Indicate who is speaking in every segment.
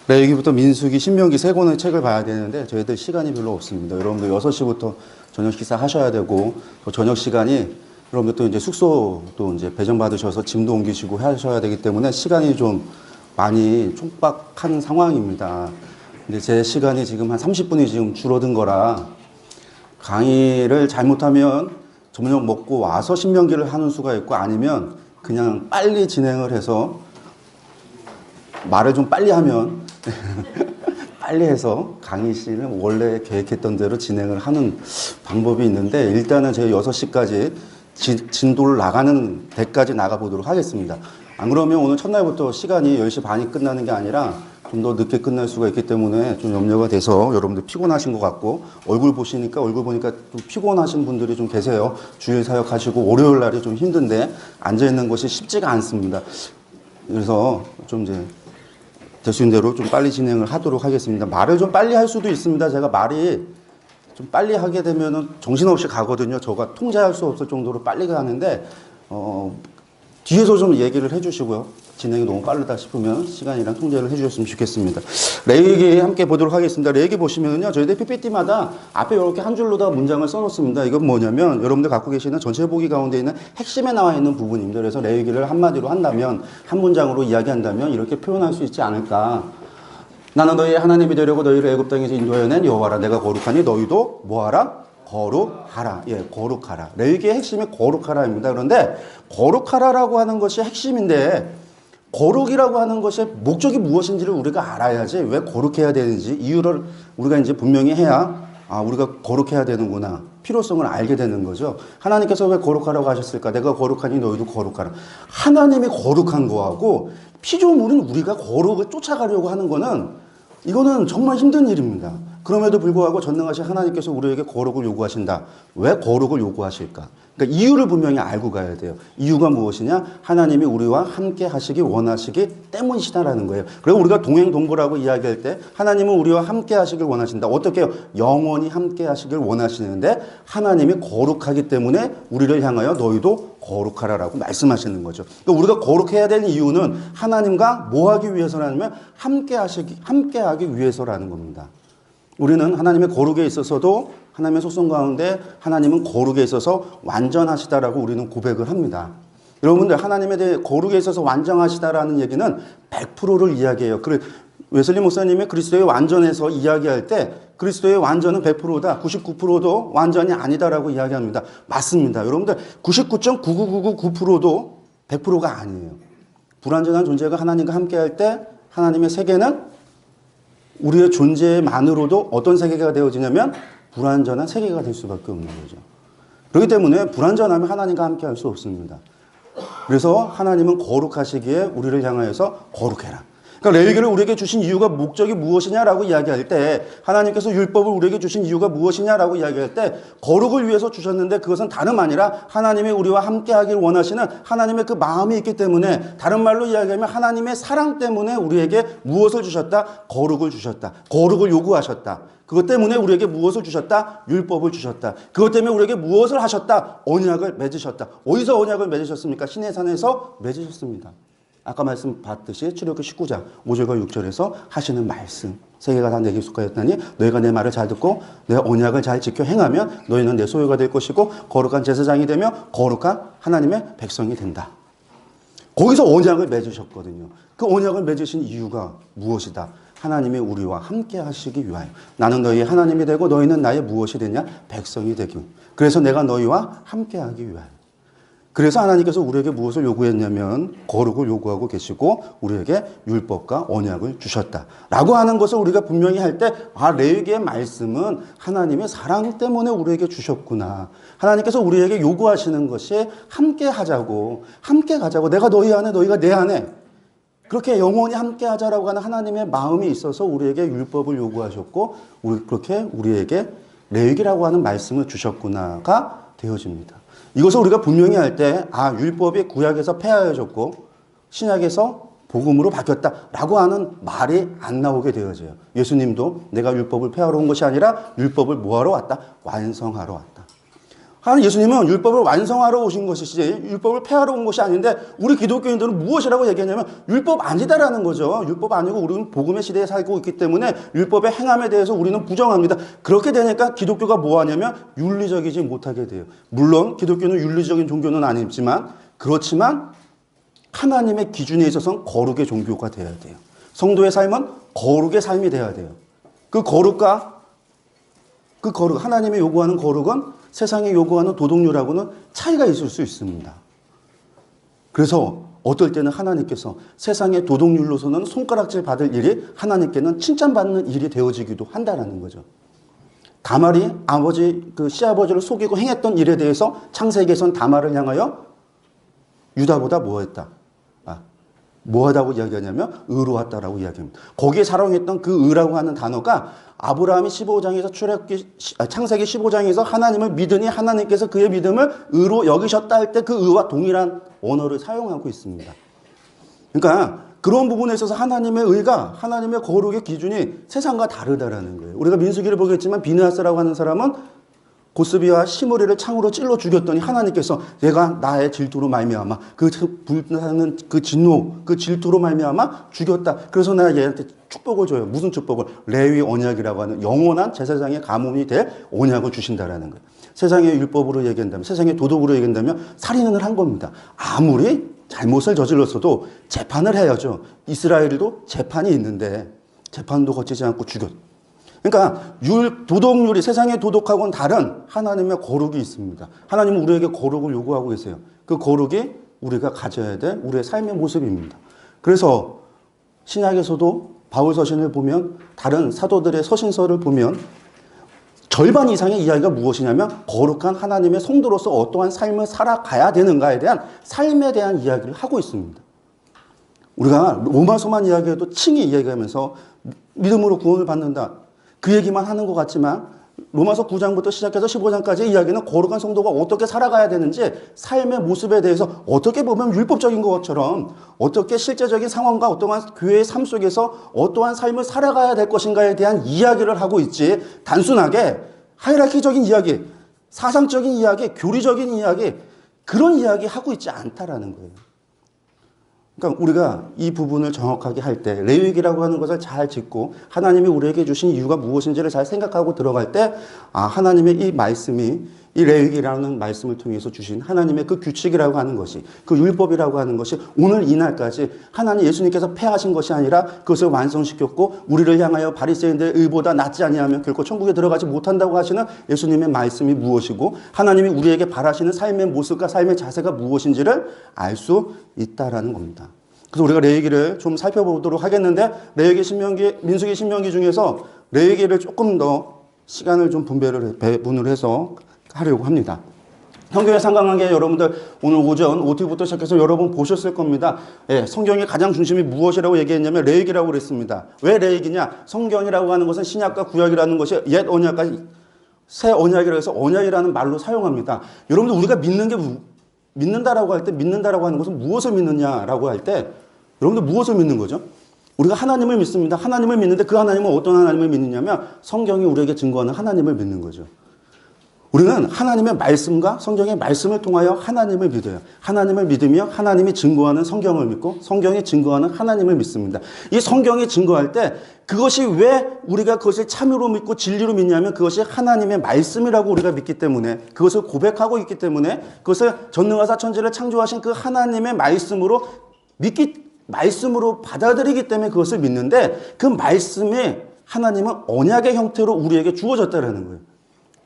Speaker 1: 레위기부터 민수기, 신명기 세 권의 책을 봐야 되는데 저희들 시간이 별로 없습니다. 여러분들 6시부터 저녁 식사 하셔야 되고 또 저녁 시간이 여러분들 또 이제 숙소도 이제 배정받으셔서 짐도 옮기시고 하셔야 되기 때문에 시간이 좀 많이 촉박한 상황입니다. 근데 제 시간이 지금 한 30분이 지금 줄어든 거라 강의를 잘못하면 저녁 먹고 와서 신명기를 하는 수가 있고 아니면 그냥 빨리 진행을 해서 말을 좀 빨리 하면 빨리 해서 강의실은 원래 계획했던 대로 진행을 하는 방법이 있는데 일단은 저희 6시까지 진도를 나가는 데까지 나가보도록 하겠습니다. 안 그러면 오늘 첫날부터 시간이 10시 반이 끝나는 게 아니라 좀 더 늦게 끝날 수가 있기 때문에 좀 염려가 돼서 여러분들 피곤하신 것 같고 얼굴 보니까 좀 피곤하신 분들이 좀 계세요. 주일 사역하시고 월요일 날이 좀 힘든데 앉아있는 것이 쉽지가 않습니다. 그래서 좀 이제 될 수 있는 대로 좀 빨리 진행을 하도록 하겠습니다. 말을 좀 빨리 할 수도 있습니다. 제가 말이 좀 빨리 하게 되면은 정신없이 가거든요. 저가 통제할 수 없을 정도로 빨리 가는데, 뒤에서 좀 얘기를 해주시고요. 진행이 너무 빠르다 싶으면 시간이랑 통제를 해주셨으면 좋겠습니다. 레위기 함께 보도록 하겠습니다. 레위기 보시면요. 저희들 PPT마다 앞에 이렇게 한 줄로다 문장을 써놓습니다. 이건 뭐냐면 여러분들 갖고 계시는 전체 보기 가운데 있는 핵심에 나와 있는 부분입니다. 그래서 레위기를 한마디로 한다면, 한 문장으로 이야기한다면 이렇게 표현할 수 있지 않을까. 나는 너희의 하나님이 되려고 너희를 애굽 땅에서 인도하여 낸 여호와라. 내가 거룩하니 너희도 뭐하라? 거룩하라. 예, 거룩하라. 레위기의 핵심이 거룩하라입니다. 그런데 거룩하라라고 하는 것이 핵심인데 거룩이라고 하는 것의 목적이 무엇인지를 우리가 알아야지 왜 거룩해야 되는지 이유를 우리가 이제 분명히 해야 우리가 거룩해야 되는구나. 필요성을 알게 되는 거죠. 하나님께서 왜 거룩하라고 하셨을까? 내가 거룩하니 너희도 거룩하라. 하나님이 거룩한 거하고 피조물인 우리가 거룩을 쫓아가려고 하는 거는 이거는 정말 힘든 일입니다. 그럼에도 불구하고 전능하신 하나님께서 우리에게 거룩을 요구하신다. 왜 거룩을 요구하실까? 그러니까 이유를 분명히 알고 가야 돼요. 이유가 무엇이냐? 하나님이 우리와 함께 하시기 원하시기 때문이시다라는 거예요. 그리고 우리가 동행동거라고 이야기할 때 하나님은 우리와 함께 하시길 원하신다. 어떻게 해요? 영원히 함께 하시길 원하시는데 하나님이 거룩하기 때문에 우리를 향하여 너희도 거룩하라라고 말씀하시는 거죠. 그러니까 우리가 거룩해야 되는 이유는 하나님과 뭐 하기 위해서라면 함께 하기 위해서라는 겁니다. 우리는 하나님의 거룩에 있어서도 하나님의 속성 가운데 하나님은 거룩에 있어서 완전하시다라고 우리는 고백을 합니다. 여러분들 하나님에 대해 거룩에 있어서 완전하시다라는 얘기는 100%를 이야기해요. 웨슬리 목사님이 그리스도의 완전에서 이야기할 때 그리스도의 완전은 100%다. 99%도 완전이 아니다라고 이야기합니다. 맞습니다. 여러분들 99.99999%도 100%가 아니에요. 불완전한 존재가 하나님과 함께할 때 하나님의 세계는 우리의 존재만으로도 어떤 세계가 되어지냐면 불완전한 세계가 될 수밖에 없는 거죠. 그렇기 때문에 불완전하면 하나님과 함께 할 수 없습니다. 그래서 하나님은 거룩하시기에 우리를 향하여서 거룩해라. 그러니까 레위기를 우리에게 주신 이유가 목적이 무엇이냐라고 이야기할 때 하나님께서 율법을 우리에게 주신 이유가 무엇이냐라고 이야기할 때 거룩을 위해서 주셨는데 그것은 다름 아니라 하나님이 우리와 함께하길 원하시는 하나님의 그 마음이 있기 때문에 다른 말로 이야기하면 하나님의 사랑 때문에 우리에게 무엇을 주셨다? 거룩을 주셨다. 거룩을 요구하셨다. 그것 때문에 우리에게 무엇을 주셨다? 율법을 주셨다. 그것 때문에 우리에게 무엇을 하셨다? 언약을 맺으셨다. 어디서 언약을 맺으셨습니까? 시내산에서 맺으셨습니다. 아까 말씀 봤듯이 출애굽기 19장 5절과 6절에서 하시는 말씀. 세계가 다 내게 속하였나니 너희가 내 말을 잘 듣고 내 언약을 잘 지켜 행하면 너희는 내 소유가 될 것이고 거룩한 제사장이 되며 거룩한 하나님의 백성이 된다. 거기서 언약을 맺으셨거든요. 그 언약을 맺으신 이유가 무엇이다? 하나님이 우리와 함께 하시기 위하여. 나는 너희의 하나님이 되고 너희는 나의 무엇이 되냐? 백성이 되기. 그래서 내가 너희와 함께 하기 위하여. 그래서 하나님께서 우리에게 무엇을 요구했냐면 거룩을 요구하고 계시고 우리에게 율법과 언약을 주셨다라고 하는 것을 우리가 분명히 할 때 레위기의 말씀은 하나님의 사랑 때문에 우리에게 주셨구나. 하나님께서 우리에게 요구하시는 것이 함께 하자고, 함께 가자고. 내가 너희 안에 너희가 내 안에 그렇게 영원히 함께 하자라고 하는 하나님의 마음이 있어서 우리에게 율법을 요구하셨고 그렇게 우리에게 레위기라고 하는 말씀을 주셨구나가 되어집니다. 이것을 우리가 분명히 할 때 율법이 구약에서 폐하여졌고 신약에서 복음으로 바뀌었다라고 하는 말이 안 나오게 되어져요. 예수님도 내가 율법을 폐하러 온 것이 아니라 율법을 뭐하러 왔다? 완성하러 왔다. 하나님 예수님은 율법을 완성하러 오신 것이지 율법을 폐하러 온 것이 아닌데 우리 기독교인들은 무엇이라고 얘기하냐면 율법 아니다라는 거죠. 율법 아니고 우리는 복음의 시대에 살고 있기 때문에 율법의 행함에 대해서 우리는 부정합니다. 그렇게 되니까 기독교가 뭐하냐면 윤리적이지 못하게 돼요. 물론 기독교는 윤리적인 종교는 아니지만 그렇지만 하나님의 기준에 있어서는 거룩의 종교가 되어야 돼요. 성도의 삶은 거룩의 삶이 되어야 돼요. 그 거룩, 하나님이 요구하는 거룩은 세상이 요구하는 도덕률하고는 차이가 있을 수 있습니다. 그래서 어떨 때는 하나님께서 세상의 도덕률로서는 손가락질 받을 일이 하나님께는 칭찬받는 일이 되어지기도 한다는 거죠. 다말이 시아버지를 속이고 행했던 일에 대해서 창세기에서는 다말을 향하여 유다보다 뭐했다? 뭐하다고 이야기하냐면 의로웠다라고 이야기합니다. 거기에 사용했던 그 의라고 하는 단어가 아브라함이 15장에서 창세기 15장에서 하나님을 믿으니 하나님께서 그의 믿음을 의로 여기셨다 할 때 그 의와 동일한 언어를 사용하고 있습니다. 그러니까 그런 부분에 있어서 하나님의 의가 하나님의 거룩의 기준이 세상과 다르다라는 거예요. 우리가 민수기를 보겠지만 비느하스라고 하는 사람은 고스비와 시므리를 창으로 찔러 죽였더니 하나님께서 내가 나의 질투로 말미암아 그 불타는 그 진노 그 질투로 말미암아 죽였다. 그래서 내가 얘한테 축복을 줘요. 무슨 축복을? 레위 언약이라고 하는 영원한 제사장의 가문이 될 언약을 주신다라는 거예요. 세상의 율법으로 얘기한다면 세상의 도덕으로 얘기한다면 살인을 한 겁니다. 아무리 잘못을 저질렀어도 재판을 해야죠. 이스라엘도 재판이 있는데 재판도 거치지 않고 죽였. 그러니까 도덕률이 세상의 도덕하고는 다른 하나님의 거룩이 있습니다. 하나님은 우리에게 거룩을 요구하고 계세요. 그 거룩이 우리가 가져야 될 우리의 삶의 모습입니다. 그래서 신약에서도 바울 서신을 보면 다른 사도들의 서신서를 보면 절반 이상의 이야기가 무엇이냐면 거룩한 하나님의 성도로서 어떠한 삶을 살아가야 되는가에 대한 삶에 대한 이야기를 하고 있습니다. 우리가 로마서만 이야기해도 칭히 이야기하면서 믿음으로 구원을 받는다. 그 얘기만 하는 것 같지만 로마서 9장부터 시작해서 15장까지의 이야기는 거룩한 성도가 어떻게 살아가야 되는지 삶의 모습에 대해서 어떻게 보면 율법적인 것처럼 어떻게 실제적인 상황과 어떠한 교회의 삶 속에서 어떠한 삶을 살아가야 될 것인가에 대한 이야기를 하고 있지 단순하게 하이라키적인 이야기, 사상적인 이야기, 교리적인 이야기 그런 이야기 하고 있지 않다라는 거예요. 그러니까 우리가 이 부분을 정확하게 할 때 레위기라고 하는 것을 잘 짚고 하나님이 우리에게 주신 이유가 무엇인지를 잘 생각하고 들어갈 때 하나님의 이 말씀이 이 레위기라는 말씀을 통해서 주신 하나님의 그 규칙이라고 하는 것이 그 율법이라고 하는 것이 오늘 이날까지 하나님 예수님께서 폐하신 것이 아니라 그것을 완성시켰고 우리를 향하여 바리새인들의 의보다 낫지 아니하면 결코 천국에 들어가지 못한다고 하시는 예수님의 말씀이 무엇이고 하나님이 우리에게 바라시는 삶의 모습과 삶의 자세가 무엇인지를 알 수 있다라는 겁니다. 그래서 우리가 레위기를 좀 살펴보도록 하겠는데 레위기 신명기 민수기 신명기 중에서 레위기를 조금 더 시간을 좀 배분을 해서 하려고 합니다. 성경에 상관관계 여러분들 오늘 오전 OT부터 시작해서 여러분 보셨을 겁니다. 성경의 가장 중심이 무엇이라고 얘기했냐면 레위기라고 그랬습니다. 왜 레위기냐? 성경이라고 하는 것은 신약과 구약이라는 것이 옛 언약과 새 언약이라고 해서 언약이라는 말로 사용합니다. 여러분들 우리가 믿는다라고 할 때 믿는다라고 하는 것은 무엇을 믿느냐라고 할 때 여러분들 무엇을 믿는 거죠? 우리가 하나님을 믿습니다. 하나님을 믿는데 그 하나님은 어떤 하나님을 믿느냐면 성경이 우리에게 증거하는 하나님을 믿는 거죠. 우리는 하나님의 말씀과 성경의 말씀을 통하여 하나님을 믿어요. 하나님을 믿으며 하나님이 증거하는 성경을 믿고 성경이 증거하는 하나님을 믿습니다. 이 성경이 증거할 때 그것이 왜 우리가 그것을 참으로 믿고 진리로 믿냐면 그것이 하나님의 말씀이라고 우리가 믿기 때문에 그것을 고백하고 있기 때문에 그것을 전능하사 천지를 창조하신 그 하나님의 말씀으로 받아들이기 때문에 그것을 믿는데 그 말씀이 하나님은 언약의 형태로 우리에게 주어졌다는 거예요.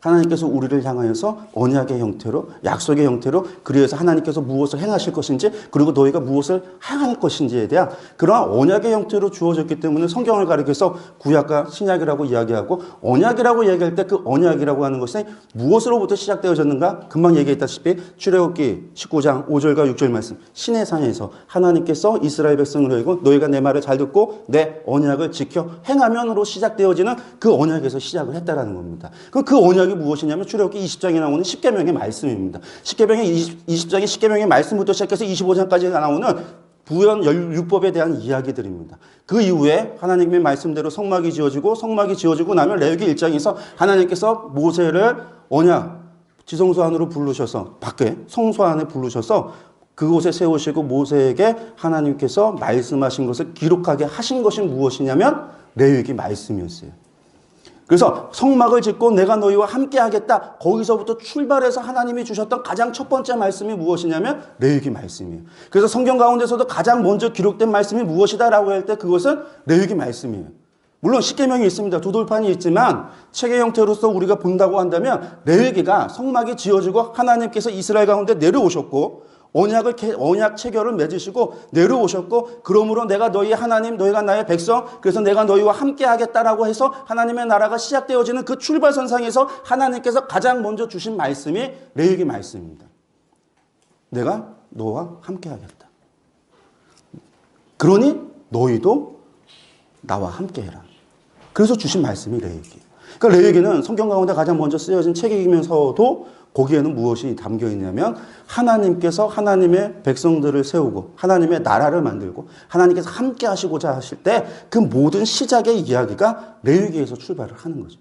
Speaker 1: 하나님께서 우리를 향하여서 언약의 형태로 약속의 형태로 그리해서 하나님께서 무엇을 행하실 것인지 그리고 너희가 무엇을 행할 것인지에 대한 그러한 언약의 형태로 주어졌기 때문에 성경을 가리켜서 구약과 신약이라고 이야기하고 언약이라고 얘기할 때 그 언약이라고 하는 것이 무엇으로부터 시작되어졌는가? 금방 얘기했다시피 출애굽기 19장 5절과 6절 말씀 시내 산에서 하나님께서 이스라엘 백성을 이고 너희가 내 말을 잘 듣고 내 언약을 지켜 행하면으로 시작되어지는 그 언약에서 시작을 했다라는 겁니다. 그 언약이 무엇이냐면 출애굽기 20장에 나오는 십계명의 말씀입니다. 십계명의 20장의 십계명의 말씀부터 시작해서 25장까지 나오는 부연 율법에 대한 이야기들입니다. 그 이후에 하나님의 말씀대로 성막이 지어지고 성막이 지어지고 나면 레위기 1장에서 하나님께서 모세를 지성소 안으로 부르셔서 밖에 성소 안에 부르셔서 그곳에 세우시고 모세에게 하나님께서 말씀하신 것을 기록하게 하신 것이 무엇이냐면 레위기 말씀이었어요. 그래서 성막을 짓고 내가 너희와 함께 하겠다. 거기서부터 출발해서 하나님이 주셨던 가장 첫 번째 말씀이 무엇이냐면 레위기 말씀이에요. 그래서 성경 가운데서도 가장 먼저 기록된 말씀이 무엇이다라고 할 때 그것은 레위기 말씀이에요. 물론 십계명이 있습니다. 두 돌판이 있지만 책의 형태로서 우리가 본다고 한다면 레위기가 성막이 지어지고 하나님께서 이스라엘 가운데 내려오셨고 언약 체결을 맺으시고 내려오셨고 그러므로 내가 너희 하나님 너희가 나의 백성 그래서 내가 너희와 함께 하겠다라고 해서 하나님의 나라가 시작되어지는 그 출발선상에서 하나님께서 가장 먼저 주신 말씀이 레위기 말씀입니다. 내가 너와 함께 하겠다. 그러니 너희도 나와 함께 해라. 그래서 주신 말씀이 레위기. 그러니까 레위기는 성경 가운데 가장 먼저 쓰여진 책이면서도 거기에는 무엇이 담겨 있냐면 하나님께서 하나님의 백성들을 세우고 하나님의 나라를 만들고 하나님께서 함께 하시고자 하실 때 그 모든 시작의 이야기가 레위기에서 출발을 하는 거죠.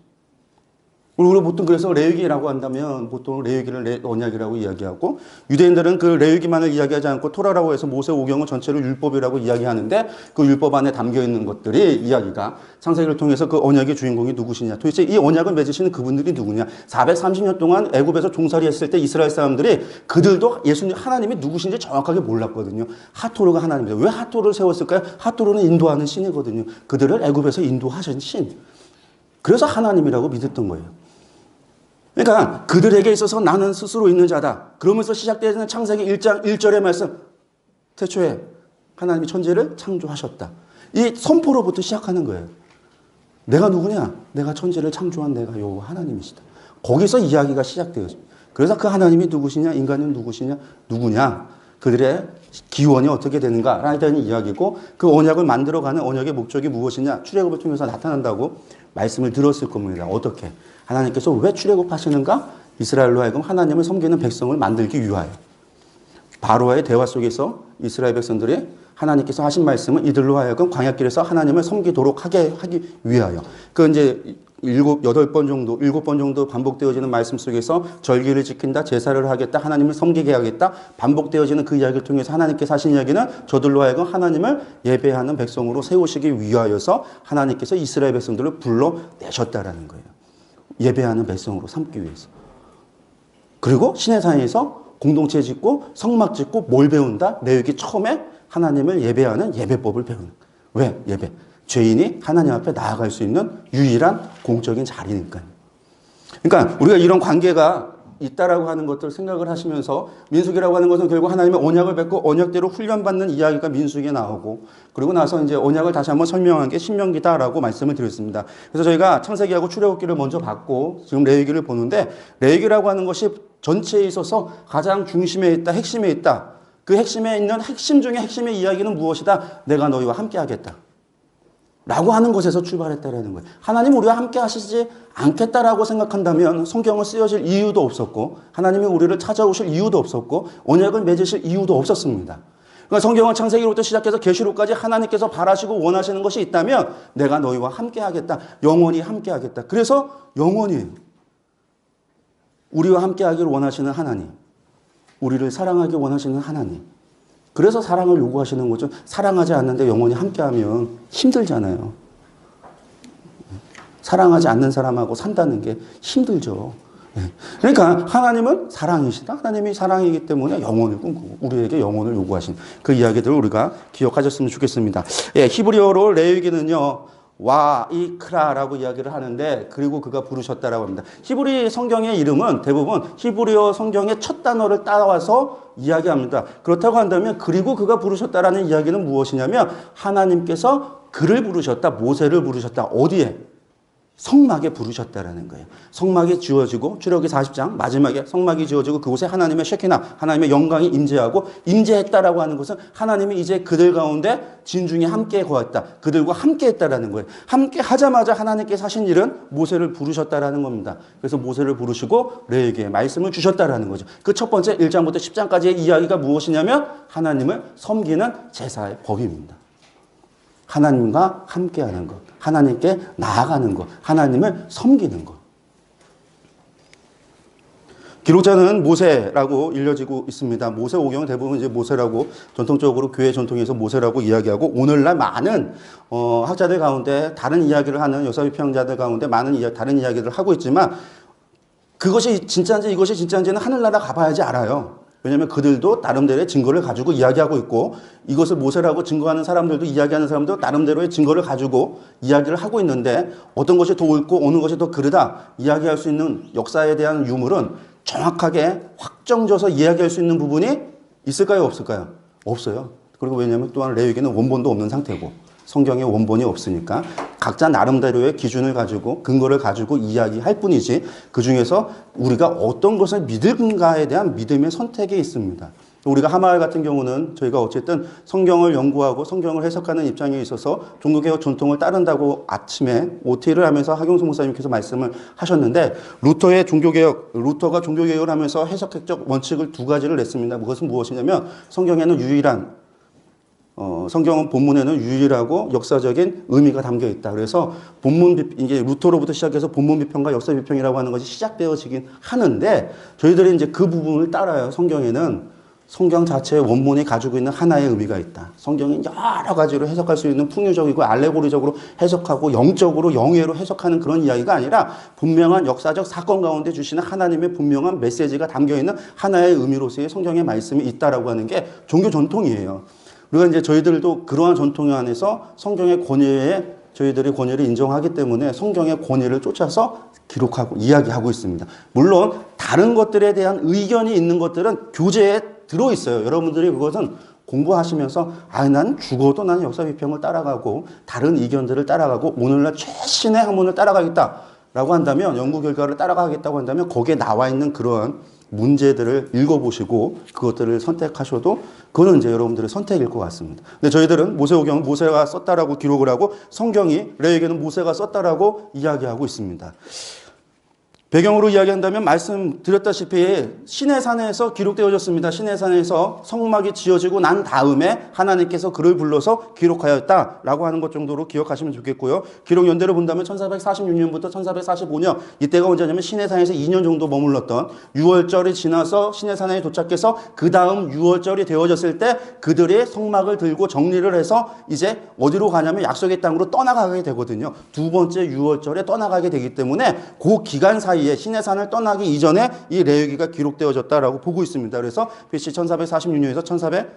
Speaker 1: 우리가 보통 그래서 레위기라고 한다면 보통 레위기를 언약이라고 이야기하고 유대인들은 그 레위기만을 이야기하지 않고 토라라고 해서 모세 오경은 전체를 율법이라고 이야기하는데 그 율법 안에 담겨 있는 것들이 이야기가 창세기를 통해서 그 언약의 주인공이 누구시냐 도대체 이 언약을 맺으시는 그분들이 누구냐 430년 동안 애굽에서 종살이 했을 때 이스라엘 사람들이 그들도 예수님 하나님이 누구신지 정확하게 몰랐거든요. 하토르가 하나님입니다. 왜 하토르를 세웠을까요? 하토르는 인도하는 신이거든요. 그들을 애굽에서 인도하신 신. 그래서 하나님이라고 믿었던 거예요. 그러니까 그들에게 있어서 나는 스스로 있는 자다. 그러면서 시작되는 창세기 1장 1절의 말씀. 태초에 하나님이 천지를 창조하셨다. 이 선포로부터 시작하는 거예요. 내가 누구냐? 내가 천지를 창조한 내가 여호와 하나님이시다. 거기서 이야기가 시작되었습니다. 그래서 그 하나님이 누구시냐? 인간은 누구시냐? 누구냐? 그들의 기원이 어떻게 되는가? 라에 대한 이야기고 그 언약을 만들어가는 언약의 목적이 무엇이냐? 출애굽을 통해서 나타난다고 말씀을 들었을 겁니다. 어떻게? 하나님께서 왜 출애굽하시는가? 이스라엘로 하여금 하나님을 섬기는 백성을 만들기 위하여. 바로와의 대화 속에서 이스라엘 백성들이 하나님께서 하신 말씀은 이들로 하여금 광야길에서 하나님을 섬기도록 하기 위하여. 그 이제 7번 정도 반복되어지는 말씀 속에서 절기를 지킨다, 제사를 하겠다, 하나님을 섬기게 하겠다, 반복되어지는 그 이야기를 통해서 하나님께서 하신 이야기는 저들로 하여금 하나님을 예배하는 백성으로 세우시기 위하여서 하나님께서 이스라엘 백성들을 불러내셨다라는 거예요. 예배하는 백성으로 삼기 위해서. 그리고 시내산에서 공동체 짓고 성막 짓고 뭘 배운다? 레위기 처음에 하나님을 예배하는 예배법을 배우는. 왜? 예배. 죄인이 하나님 앞에 나아갈 수 있는 유일한 공적인 자리니까요. 그러니까 우리가 이런 관계가 있다라고 하는 것들 생각을 하시면서 민수기라고 하는 것은 결국 하나님의 언약을 맺고 언약대로 훈련받는 이야기가 민수기에 나오고 그리고 나서 이제 언약을 다시 한번 설명한 게 신명기다라고 말씀을 드렸습니다. 그래서 저희가 창세기하고 출애굽기를 먼저 봤고 지금 레위기를 보는데 레위기라고 하는 것이 전체에 있어서 가장 중심에 있다, 핵심에 있다. 그 핵심에 있는 핵심 중에 핵심의 이야기는 무엇이다? 내가 너희와 함께 하겠다. 라고 하는 것에서 출발했다라는 거예요. 하나님 우리와 함께 하시지 않겠다라고 생각한다면 성경은 쓰여질 이유도 없었고 하나님이 우리를 찾아오실 이유도 없었고 언약을 맺으실 이유도 없었습니다. 그러니까 성경은 창세기로부터 시작해서 계시록까지 하나님께서 바라시고 원하시는 것이 있다면 내가 너희와 함께 하겠다. 영원히 함께 하겠다. 그래서 영원히 우리와 함께 하기를 원하시는 하나님, 우리를 사랑하기 원하시는 하나님. 그래서 사랑을 요구하시는 거죠. 사랑하지 않는데 영원히 함께하면 힘들잖아요. 사랑하지 않는 사람하고 산다는 게 힘들죠. 그러니까 하나님은 사랑이시다. 하나님이 사랑이기 때문에 영혼을 꿈꾸고 우리에게 영혼을 요구하신 그 이야기들을 우리가 기억하셨으면 좋겠습니다. 예, 히브리어로 레위기는요. 와이크라라고 이야기를 하는데 그리고 그가 부르셨다라고 합니다. 히브리 성경의 이름은 대부분 히브리어 성경의 첫 단어를 따와서 이야기합니다. 그렇다고 한다면 그리고 그가 부르셨다라는 이야기는 무엇이냐면 하나님께서 그를 부르셨다, 모세를 부르셨다. 어디에? 성막에 부르셨다라는 거예요. 성막이 지어지고 출애굽기 40장 마지막에 성막이 지어지고 그곳에 하나님의 쉐키나 하나님의 영광이 임재하고 임재했다라고 하는 것은 하나님이 이제 그들 가운데 진중에 함께 거했다. 그들과 함께 했다라는 거예요. 함께 하자마자 하나님께서 하신 일은 모세를 부르셨다라는 겁니다. 그래서 모세를 부르시고 레위기에 말씀을 주셨다라는 거죠. 그 첫 번째 1장부터 10장까지의 이야기가 무엇이냐면 하나님을 섬기는 제사의 법입니다. 하나님과 함께하는 것, 하나님께 나아가는 것, 하나님을 섬기는 것. 기록자는 모세라고 일려지고 있습니다. 모세오경은 대부분 이제 모세라고 전통적으로 교회 전통에서 모세라고 이야기하고 오늘날 많은 학자들 가운데 다른 이야기를 하는 역사비평자들 가운데 많은 다른 이야기를 하고 있지만 그것이 진짜인지 이것이 진짜인지는 하늘나라 가봐야지 알아요. 왜냐하면 그들도 나름대로의 증거를 가지고 이야기하고 있고 이것을 모세라고 증거하는 사람들도 이야기하는 사람도 나름대로의 증거를 가지고 이야기를 하고 있는데 어떤 것이 더 옳고 어느 것이 더 그르다 이야기할 수 있는 역사에 대한 유물은 정확하게 확정져서 이야기할 수 있는 부분이 있을까요? 없을까요? 없어요. 그리고 왜냐하면 또한 레위기는 원본도 없는 상태고 성경에 원본이 없으니까 각자 나름대로의 기준을 가지고 근거를 가지고 이야기할 뿐이지 그중에서 우리가 어떤 것을 믿을까에 대한 믿음의 선택이 있습니다. 우리가 하마을 같은 경우는 저희가 어쨌든 성경을 연구하고 성경을 해석하는 입장에 있어서 종교개혁 전통을 따른다고 아침에 OT를 하면서 하경수 목사님께서 말씀을 하셨는데 루터가 종교개혁을 하면서 해석적 원칙을 두 가지를 냈습니다. 그것은 무엇이냐면 성경에는 유일한 성경은 본문에는 유일하고 역사적인 의미가 담겨 있다. 그래서 이게 루터로부터 시작해서 본문 비평과 역사 비평이라고 하는 것이 시작되어지긴 하는데 저희들이 이제 그 부분을 따라요. 성경 자체의 원본이 가지고 있는 하나의 의미가 있다. 성경이 여러 가지로 해석할 수 있는 풍유적이고 알레고리적으로 해석하고 영적으로 영예로 해석하는 그런 이야기가 아니라 분명한 역사적 사건 가운데 주시는 하나님의 분명한 메시지가 담겨 있는 하나의 의미로서의 성경의 말씀이 있다라고 하는 게 종교 전통이에요. 그리고 이제 저희들도 그러한 전통 안에서 성경의 권위에 저희들이 권위를 인정하기 때문에 성경의 권위를 쫓아서 기록하고 이야기하고 있습니다. 물론 다른 것들에 대한 의견이 있는 것들은 교재에 들어있어요. 여러분들이 그것은 공부하시면서 난 죽어도 나는 역사 비평을 따라가고 다른 의견들을 따라가고 오늘날 최신의 학문을 따라가겠다라고 한다면 연구 결과를 따라가겠다고 한다면 거기에 나와 있는 그런 문제들을 읽어보시고 그것들을 선택하셔도 그거는 이제 여러분들의 선택일 것 같습니다. 근데 저희들은 모세오경은 모세가 썼다라고 기록을 하고 성경이 레위기는 모세가 썼다라고 이야기하고 있습니다. 배경으로 이야기한다면 말씀드렸다시피 시내산에서 기록되어졌습니다. 시내산에서 성막이 지어지고 난 다음에 하나님께서 그를 불러서 기록하였다라고 하는 것 정도로 기억하시면 좋겠고요. 기록 연대로 본다면 1446년부터 1445년 이때가 언제냐면 시내산에서 2년 정도 머물렀던 6월절이 지나서 시내산에 도착해서 그 다음 6월절이 되어졌을 때 그들이 성막을 들고 정리를 해서 이제 어디로 가냐면 약속의 땅으로 떠나가게 되거든요. 두 번째 6월절에 떠나가게 되기 때문에 그 기간 사이에 시내산을 떠나기 이전에 이 레위기가 기록되어졌다라고 보고 있습니다. 그래서 BC 1446년에서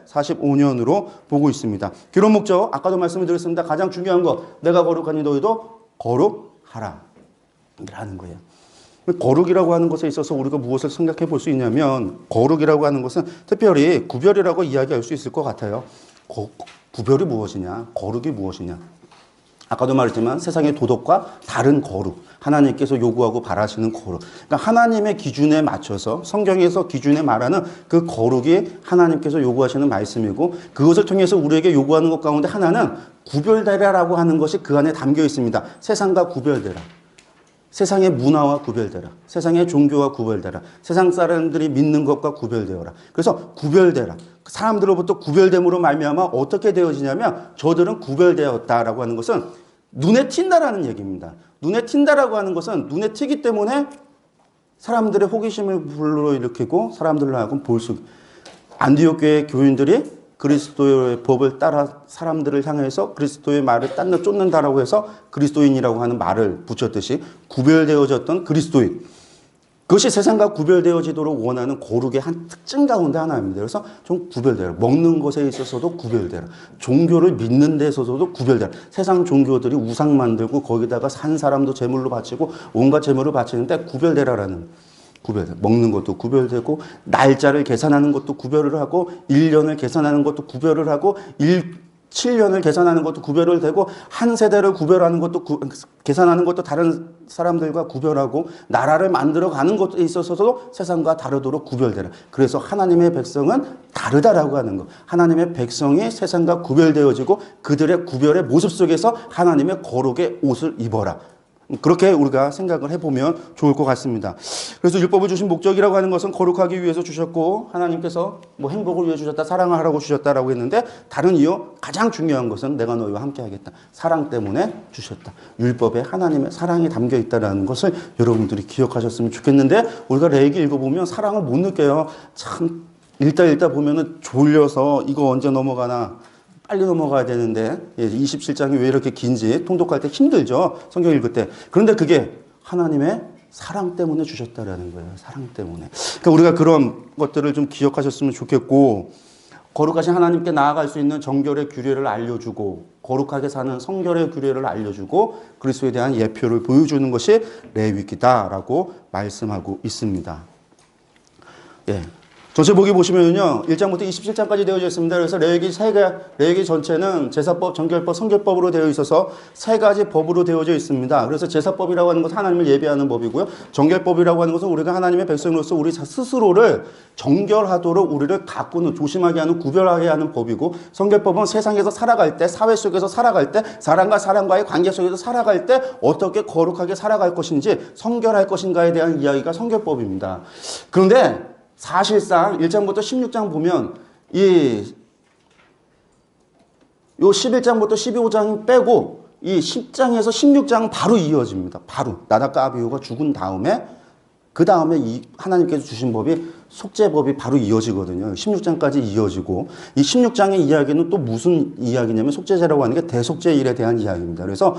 Speaker 1: 1445년으로 보고 있습니다. 기록 목적 아까도 말씀을 드렸습니다. 가장 중요한 거 내가 거룩하니 너희도 거룩하라 라는 거예요. 거룩이라고 하는 것에 있어서 우리가 무엇을 생각해 볼 수 있냐면 거룩이라고 하는 것은 특별히 구별이라고 이야기할 수 있을 것 같아요. 구별이 무엇이냐? 거룩이 무엇이냐? 아까도 말했지만 세상의 도덕과 다른 거룩, 하나님께서 요구하고 바라시는 거룩. 그러니까 하나님의 기준에 맞춰서 성경에서 기준에 말하는 그 거룩이 하나님께서 요구하시는 말씀이고 그것을 통해서 우리에게 요구하는 것 가운데 하나는 구별되라라고 하는 것이 그 안에 담겨 있습니다. 세상과 구별되라. 세상의 문화와 구별되라. 세상의 종교와 구별되라. 세상 사람들이 믿는 것과 구별되어라. 그래서 구별되라. 사람들로부터 구별됨으로 말미암아 어떻게 되어지냐면 저들은 구별되었다라고 하는 것은 눈에 튄다라는 얘기입니다. 눈에 튄다라고 하는 것은 눈에 튀기 때문에 사람들의 호기심을 불러일으키고 사람들로 하여금 볼 수 안디옥 교회 교인들이 그리스도의 법을 따라 사람들을 향해서 그리스도의 말을 쫓는다라고 해서 그리스도인이라고 하는 말을 붙였듯이 구별되어졌던 그리스도인. 그것이 세상과 구별되어지도록 원하는 거룩의 한 특징 가운데 하나입니다. 그래서 좀 구별되라. 먹는 것에 있어서도 구별되라. 종교를 믿는 데 있어서도 구별되라. 세상 종교들이 우상 만들고 거기다가 산 사람도 제물로 바치고 온갖 제물을 바치는데 구별되라라는 구별돼. 먹는 것도 구별되고 날짜를 계산하는 것도 구별을 하고 1년을 계산하는 것도 구별을 하고 7년을 계산하는 것도 구별을 되고 한 세대를 구별하는 것도 계산하는 것도 다른 사람들과 구별하고 나라를 만들어 가는 것에 있어서도 세상과 다르도록 구별되라. 그래서 하나님의 백성은 다르다라고 하는 것. 하나님의 백성이 세상과 구별되어지고 그들의 구별의 모습 속에서 하나님의 거룩의 옷을 입어라. 그렇게 우리가 생각을 해보면 좋을 것 같습니다. 그래서 율법을 주신 목적이라고 하는 것은 거룩하기 위해서 주셨고 하나님께서 뭐 행복을 위해 주셨다, 사랑을 하라고 주셨다라고 했는데 다른 이유 가장 중요한 것은 내가 너희와 함께 하겠다. 사랑 때문에 주셨다. 율법에 하나님의 사랑이 담겨 있다는 것을 여러분들이 기억하셨으면 좋겠는데 우리가 레위기 읽어보면 사랑을 못 느껴요. 참 읽다 보면은 졸려서 이거 언제 넘어가나 빨리 넘어가야 되는데 27장이 왜 이렇게 긴지 통독할 때 힘들죠. 성경 읽을 때. 그런데 그게 하나님의 사랑 때문에 주셨다라는 거예요. 사랑 때문에. 그러니까 우리가 그런 것들을 좀 기억하셨으면 좋겠고 거룩하신 하나님께 나아갈 수 있는 정결의 규례를 알려주고 거룩하게 사는 성결의 규례를 알려주고 그리스도에 대한 예표를 보여주는 것이 레위기다라고 말씀하고 있습니다. 예. 전체 보기 보시면요, 1장부터 27장까지 되어져 있습니다. 그래서 레위기 전체는 제사법, 정결법, 성결법으로 되어 있어서 세 가지 법으로 되어져 있습니다. 그래서 제사법이라고 하는 것은 하나님을 예배하는 법이고요. 정결법이라고 하는 것은 우리가 하나님의 백성으로서 우리 스스로를 정결하도록 우리를 가꾸는, 조심하게 하는, 구별하게 하는 법이고, 성결법은 세상에서 살아갈 때, 사회 속에서 살아갈 때, 사람과 사람과의 관계 속에서 살아갈 때 어떻게 거룩하게 살아갈 것인지, 성결할 것인가에 대한 이야기가 성결법입니다. 그런데 사실상 1장부터 16장 보면 요 11장부터 15장 빼고 이 10장에서 16장은 바로 이어집니다. 바로 나답과 아비후가 죽은 다음에 그 다음에 이 하나님께서 주신 법이 속죄법이 바로 이어지거든요. 16장까지 이어지고 이 16장의 이야기는 또 무슨 이야기냐면 속죄제라고 하는 게 대속죄일에 대한 이야기입니다. 그래서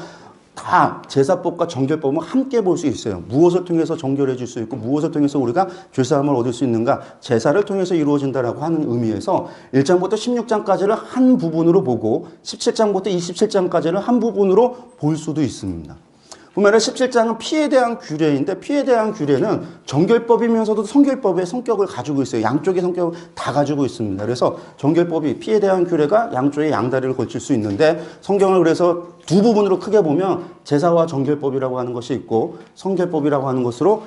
Speaker 1: 다 제사법과 정결법은 함께 볼 수 있어요. 무엇을 통해서 정결해질 수 있고 무엇을 통해서 우리가 죄사함을 얻을 수 있는가, 제사를 통해서 이루어진다라고 하는 의미에서 1장부터 16장까지를 한 부분으로 보고 17장부터 27장까지를 한 부분으로 볼 수도 있습니다. 보면 17장은 피에 대한 규례인데 피에 대한 규례는 정결법이면서도 성결법의 성격을 가지고 있어요. 양쪽의 성격을 다 가지고 있습니다. 그래서 정결법이 피에 대한 규례가 양쪽에 양다리를 걸칠 수 있는데 성경을 그래서 두 부분으로 크게 보면 제사와 정결법이라고 하는 것이 있고 성결법이라고 하는 것으로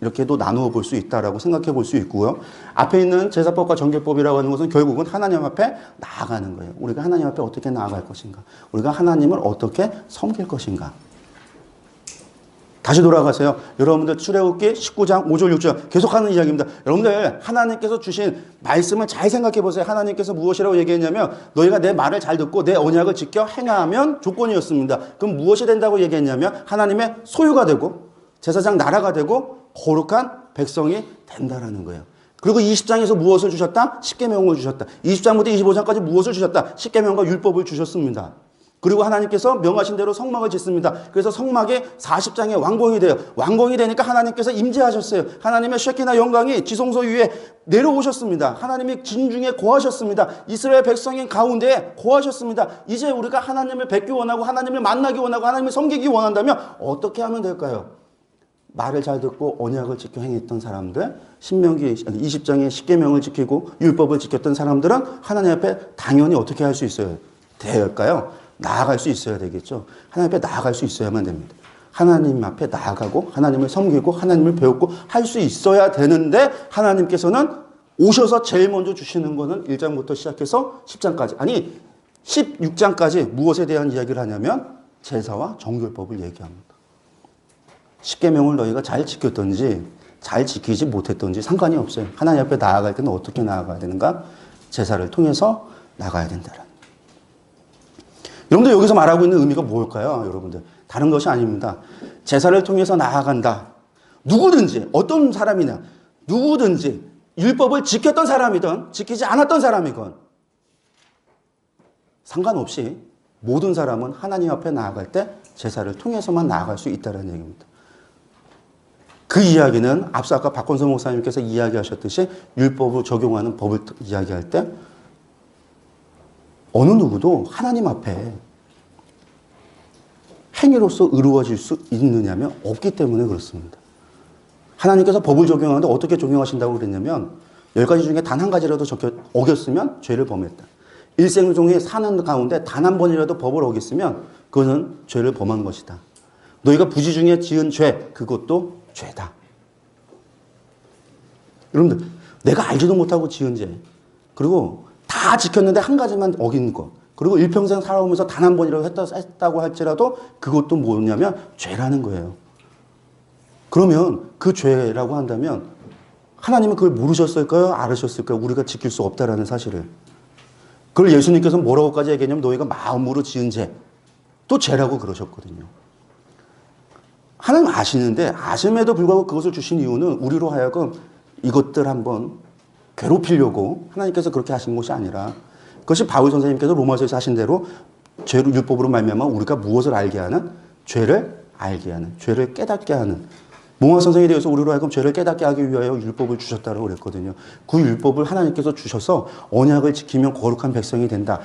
Speaker 1: 이렇게도 나누어 볼 수 있다라고 생각해 볼 수 있고요. 앞에 있는 제사법과 정결법이라고 하는 것은 결국은 하나님 앞에 나아가는 거예요. 우리가 하나님 앞에 어떻게 나아갈 것인가? 우리가 하나님을 어떻게 섬길 것인가? 다시 돌아가세요. 여러분들 출애굽기 19장 5절 6절 계속하는 이야기입니다. 여러분들 하나님께서 주신 말씀을 잘 생각해 보세요. 하나님께서 무엇이라고 얘기했냐면 너희가 내 말을 잘 듣고 내 언약을 지켜 행하면 조건이었습니다. 그럼 무엇이 된다고 얘기했냐면 하나님의 소유가 되고 제사장 나라가 되고 거룩한 백성이 된다라는 거예요. 그리고 20장에서 무엇을 주셨다? 십계명을 주셨다. 20장부터 25장까지 무엇을 주셨다? 십계명과 율법을 주셨습니다. 그리고 하나님께서 명하신 대로 성막을 짓습니다. 그래서 성막이 40장의 왕궁이 돼요. 왕궁이 되니까 하나님께서 임재하셨어요. 하나님의 쉐키나 영광이 지성소 위에 내려오셨습니다. 하나님이 진중에 거하셨습니다. 이스라엘 백성인 가운데에 거하셨습니다. 이제 우리가 하나님을 뵙기 원하고 하나님을 만나기 원하고 하나님을 섬기기 원한다면 어떻게 하면 될까요? 말을 잘 듣고 언약을 지켜 행했던 사람들, 신명기 20장의 십계명을 지키고 율법을 지켰던 사람들은 하나님 앞에 당연히 어떻게 할 수 있어요? 될까요? 나아갈 수 있어야 되겠죠. 하나님 앞에 나아갈 수 있어야만 됩니다. 하나님 앞에 나아가고 하나님을 섬기고 하나님을 배우고 할 수 있어야 되는데 하나님께서는 오셔서 제일 먼저 주시는 거는 1장부터 시작해서 10장까지 아니 16장까지 무엇에 대한 이야기를 하냐면 제사와 정결법을 얘기합니다. 십계명을 너희가 잘 지켰든지 잘 지키지 못했든지 상관이 없어요. 하나님 앞에 나아갈 때는 어떻게 나아가야 되는가? 제사를 통해서 나가야 된다라는. 여러분들 여기서 말하고 있는 의미가 뭘까요? 여러분들 다른 것이 아닙니다. 제사를 통해서 나아간다. 누구든지 어떤 사람이냐 누구든지 율법을 지켰던 사람이든 지키지 않았던 사람이건 상관없이 모든 사람은 하나님 앞에 나아갈 때 제사를 통해서만 나아갈 수 있다는 얘기입니다. 그 이야기는 앞서 아까 박건서 목사님께서 이야기하셨듯이 율법을 적용하는 법을 이야기할 때 어느 누구도 하나님 앞에 행위로서 의로워질 수 있느냐면 없기 때문에 그렇습니다. 하나님께서 법을 적용하는데 어떻게 적용하신다고 그랬냐면 10가지 중에 단 한 가지라도 어겼으면 죄를 범했다. 일생 중에 사는 가운데 단 한 번이라도 법을 어겼으면 그것은 죄를 범한 것이다. 너희가 부지 중에 지은 죄 그것도 죄다. 여러분들 내가 알지도 못하고 지은 죄 그리고 다 지켰는데 한 가지만 어긴 것 그리고 일평생 살아오면서 단 한 번이라도 했다고 할지라도 그것도 뭐냐면 죄라는 거예요. 그러면 그 죄라고 한다면 하나님은 그걸 모르셨을까요? 알으셨을까요? 우리가 지킬 수 없다라는 사실을. 그걸 예수님께서 뭐라고까지 얘기했냐면 너희가 마음으로 지은 죄. 또 죄라고 그러셨거든요. 하나님 아시는데 아심에도 불구하고 그것을 주신 이유는 우리로 하여금 이것들 한번 괴롭히려고 하나님께서 그렇게 하신 것이 아니라 그것이 바울 선생님께서 로마서에서 하신 대로 죄로 율법으로 말미암아 우리가 무엇을 알게 하는? 죄를 알게 하는, 죄를 깨닫게 하는. 몽화 선생에 대해서 우리로 하여금 죄를 깨닫게 하기 위하여 율법을 주셨다고 그랬거든요. 그 율법을 하나님께서 주셔서 언약을 지키면 거룩한 백성이 된다.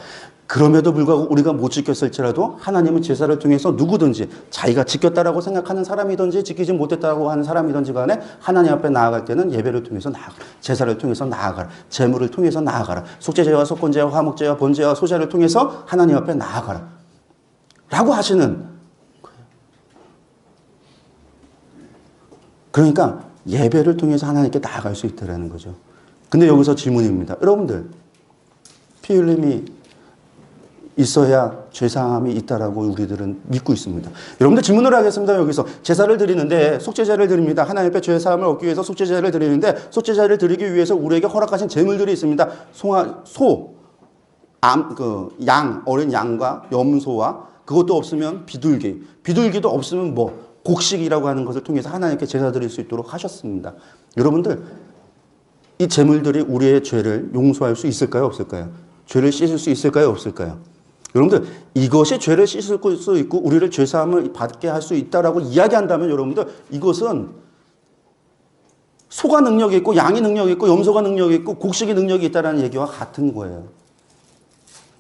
Speaker 1: 그럼에도 불구하고 우리가 못 지켰을지라도 하나님은 제사를 통해서 누구든지 자기가 지켰다라고 생각하는 사람이든지 지키지 못했다고 하는 사람이든지 간에 하나님 앞에 나아갈 때는 예배를 통해서 나아가라. 제사를 통해서 나아가라. 제물을 통해서 나아가라. 속죄제와 속건제와 화목제와 번제와 소제를 통해서 하나님 앞에 나아가라. 라고 하시는 거예요. 그러니까 예배를 통해서 하나님께 나아갈 수 있다는 거죠. 근데 여기서 질문입니다. 여러분들, 피 흘림이 있어야 죄사함이 있다라고 우리들은 믿고 있습니다. 여러분들 질문을 하겠습니다. 여기서 제사를 드리는데 속죄제를 드립니다. 하나님 앞에 죄사함을 얻기 위해서 속죄제를 드리는데 속죄제를 드리기 위해서 우리에게 허락하신 제물들이 있습니다. 양, 어린 양과 염소와 그것도 없으면 비둘기도 없으면 뭐 곡식이라고 하는 것을 통해서 하나님께 제사 드릴 수 있도록 하셨습니다. 여러분들 이 제물들이 우리의 죄를 용서할 수 있을까요? 없을까요? 죄를 씻을 수 있을까요? 없을까요? 여러분들 이것이 죄를 씻을 수 있고 우리를 죄사함을 받게 할 수 있다라고 이야기한다면 여러분들 이것은 소가 능력이 있고 양이 능력이 있고 염소가 능력이 있고 곡식이 능력이 있다는 얘기와 같은 거예요.